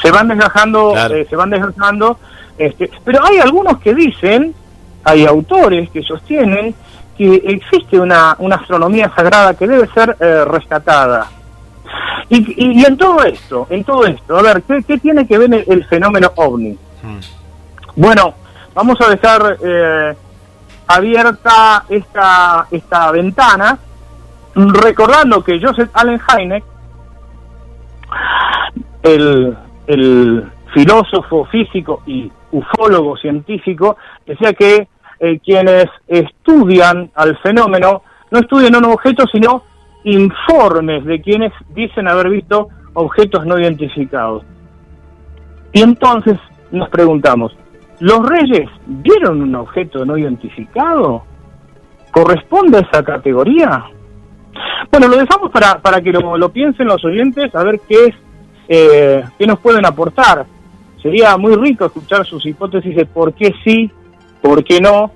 Se van desgajando, claro. Pero hay algunos que dicen, hay autores que sostienen que existe una astronomía sagrada que debe ser rescatada. Y en todo esto, a ver, ¿qué tiene que ver el fenómeno OVNI? Bueno, vamos a dejar abierta esta ventana, recordando que Joseph Allen Hynek, el filósofo, físico y ufólogo científico, decía que quienes estudian al fenómeno no estudian un objeto, sino informes de quienes dicen haber visto objetos no identificados. Y entonces nos preguntamos, ¿los reyes vieron un objeto no identificado? ¿Corresponde a esa categoría? Bueno, lo dejamos para que lo piensen los oyentes, a ver qué nos pueden aportar. Sería muy rico escuchar sus hipótesis de por qué sí, por qué no.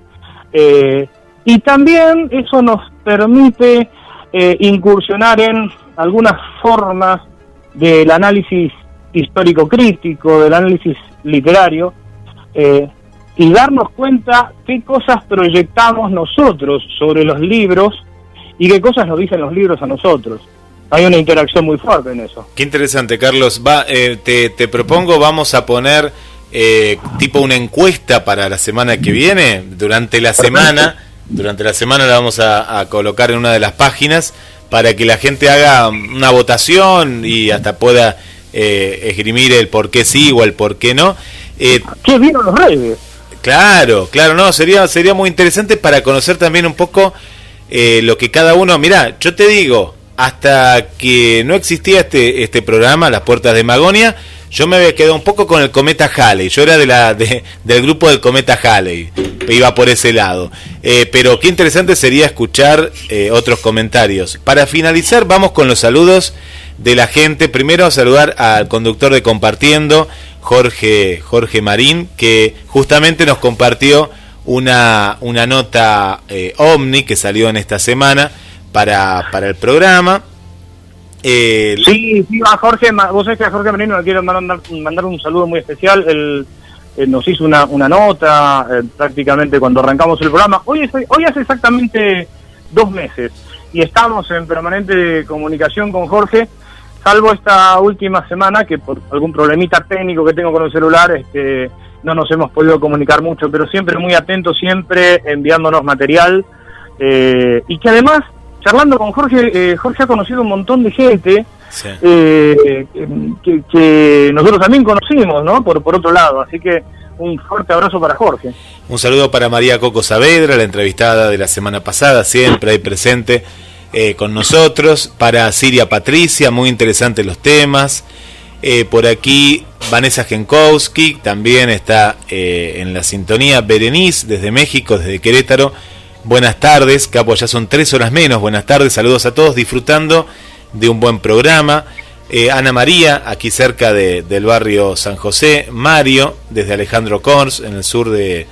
Y también eso nos permite incursionar en algunas formas del análisis histórico-crítico, del análisis literario, y darnos cuenta qué cosas proyectamos nosotros sobre los libros y qué cosas nos dicen los libros a nosotros. Hay una interacción muy fuerte en eso. Qué interesante, Carlos. Te propongo, vamos a poner tipo una encuesta para la semana que viene. Durante la semana la vamos a colocar en una de las páginas para que la gente haga una votación y hasta pueda esgrimir el por qué sí o el por qué no. ¿Qué vieron los reyes? Claro, no, sería muy interesante para conocer también un poco lo que cada uno... Mirá, yo te digo, hasta que no existía este programa, Las Puertas de Magonia, yo me había quedado un poco con el cometa Halley. Yo era del grupo del cometa Halley, iba por ese lado. Pero qué interesante sería escuchar otros comentarios. Para finalizar, vamos con los saludos de la gente. Primero a saludar al conductor de Compartiendo, Jorge Marín, que justamente nos compartió una nota OVNI que salió en esta semana para el programa. Sí, a Jorge, vos sabés que a Jorge Marín le quiero mandar un saludo muy especial. Él nos hizo una nota prácticamente cuando arrancamos el programa. Hoy hace exactamente 2 meses y estamos en permanente comunicación con Jorge, salvo esta última semana que por algún problemita técnico que tengo con el celular no nos hemos podido comunicar mucho, pero siempre muy atentos, siempre enviándonos material, y que además, charlando con Jorge, Jorge ha conocido un montón de gente, sí, que nosotros también conocimos, ¿no? Por otro lado, así que un fuerte abrazo para Jorge. Un saludo para María Coco Saavedra, la entrevistada de la semana pasada, siempre ahí presente con nosotros. Para Siria Patricia, muy interesantes los temas. Por aquí Vanessa Genkowski también está en la sintonía. Berenice desde México, desde Querétaro. Buenas tardes, Capo, ya son 3 horas menos. Buenas tardes, saludos a todos, disfrutando de un buen programa. Ana María, aquí cerca del barrio San José. Mario, desde Alejandro Corns, en el sur de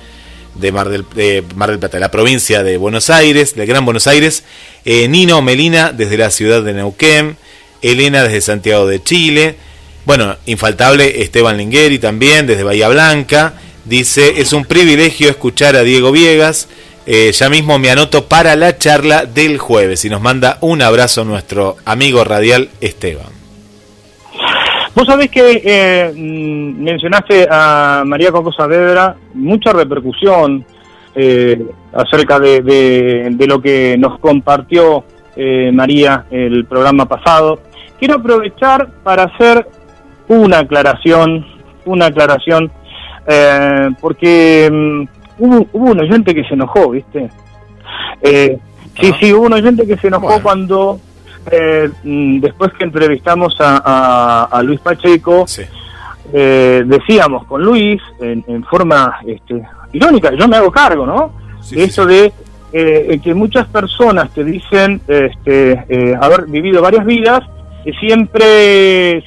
Mar del Plata, la provincia de Buenos Aires, del Gran Buenos Aires. Nino Melina, desde la ciudad de Neuquén. Elena, desde Santiago de Chile. Bueno, infaltable Esteban Lingueri también, desde Bahía Blanca. Dice, es un privilegio escuchar a Diego Viegas. Ya mismo me anoto para la charla del jueves. Y nos manda un abrazo nuestro amigo radial Esteban. Vos sabés que mencionaste a María Coco Saavedra, mucha repercusión acerca de lo que nos compartió María el programa pasado. Quiero aprovechar para hacer una aclaración, porque hubo un oyente que se enojó, ¿viste? Sí, hubo un oyente que se enojó cuando... después que entrevistamos a Luis Pacheco, sí, decíamos con Luis, en forma irónica, yo me hago cargo, ¿no? Sí, de esto de que muchas personas que dicen haber vivido varias vidas, siempre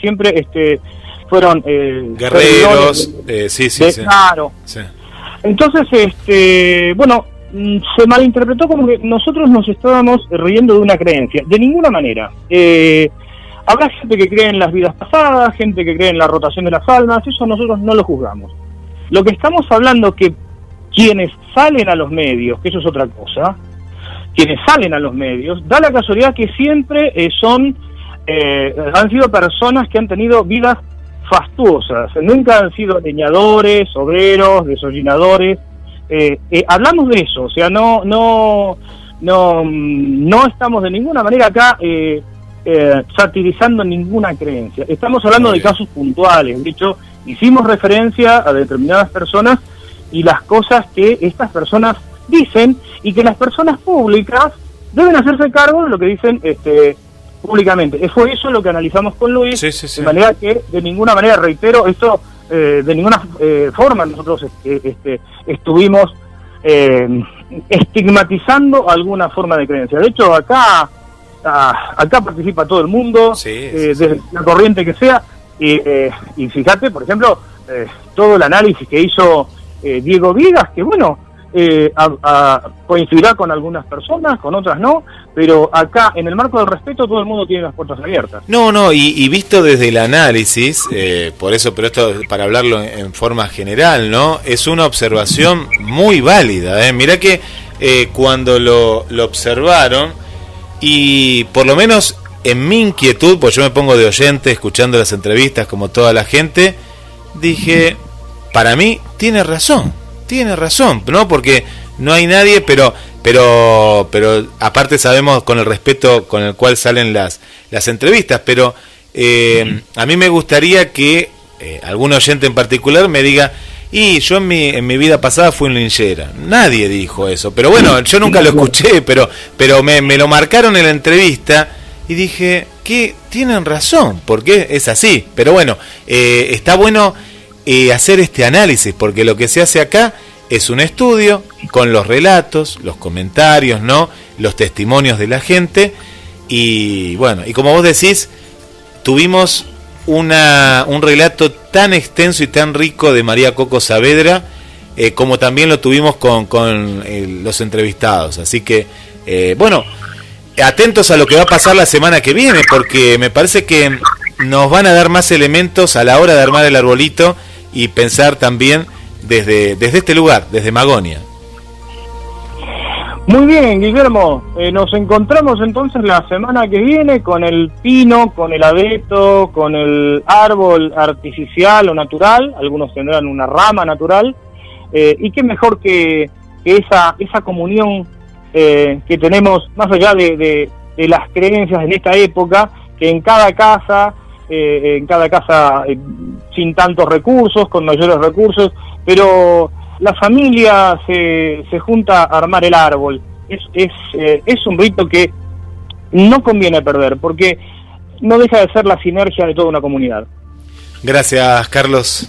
fueron guerreros, sí. Claro. Sí. Entonces, se malinterpretó como que nosotros nos estábamos riendo de una creencia. De ninguna manera. Habrá gente que cree en las vidas pasadas, gente que cree en la rotación de las almas, eso nosotros no lo juzgamos. Lo que estamos hablando que quienes salen a los medios, que eso es otra cosa, quienes salen a los medios, da la casualidad que siempre han sido personas que han tenido vidas fastuosas, nunca han sido leñadores, obreros, desollinadores. Hablamos de eso, o sea, no estamos de ninguna manera acá satirizando ninguna creencia. Estamos hablando de casos puntuales. De hecho, hicimos referencia a determinadas personas y las cosas que estas personas dicen, y que las personas públicas deben hacerse cargo de lo que dicen públicamente. Fue eso lo que analizamos con Luis, sí. De manera que de ninguna manera, reitero, esto de ninguna forma nosotros estuvimos estigmatizando alguna forma de creencia. De hecho, acá participa todo el mundo, desde la corriente que sea, y fíjate, por ejemplo, todo el análisis que hizo Diego Viegas, que bueno, coincidirá con algunas personas, con otras no, pero acá, en el marco del respeto, todo el mundo tiene las puertas abiertas. No, y visto desde el análisis, por eso, pero esto para hablarlo en forma general, ¿no? Es una observación muy válida, Mirá que cuando lo observaron, y por lo menos en mi inquietud, pues yo me pongo de oyente escuchando las entrevistas como toda la gente, dije, para mí tiene razón, ¿no? Porque no hay nadie, pero aparte sabemos con el respeto con el cual salen las entrevistas, pero a mí me gustaría que algún oyente en particular me diga, y yo en mi vida pasada fui un linchera. Nadie dijo eso, pero bueno, yo nunca lo escuché, pero me lo marcaron en la entrevista y dije que tienen razón, porque es así. Pero bueno, está bueno hacer este análisis, porque lo que se hace acá es un estudio con los relatos, los comentarios, ¿no? Los testimonios de la gente, y bueno, y como vos decís, tuvimos un relato tan extenso y tan rico de María Coco Saavedra, como también lo tuvimos con los entrevistados. Así que, bueno, atentos a lo que va a pasar la semana que viene, porque me parece que nos van a dar más elementos a la hora de armar el arbolito y pensar también desde este lugar, desde Magonia. Muy bien, Guillermo, nos encontramos entonces la semana que viene con el pino, con el abeto, con el árbol artificial o natural, algunos tendrán una rama natural, y qué mejor que esa comunión que tenemos, más allá de las creencias en esta época, que en cada casa sin tantos recursos, con mayores recursos, pero la familia se junta a armar el árbol. Es un rito que no conviene perder, porque no deja de ser la sinergia de toda una comunidad. Gracias, Carlos.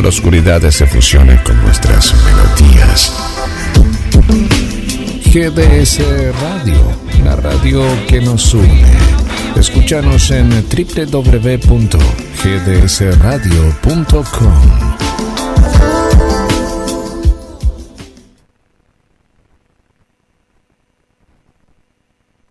La oscuridad se fusione con nuestras melodías. GDS Radio, la radio que nos une. Escúchanos en www.gdsradio.com.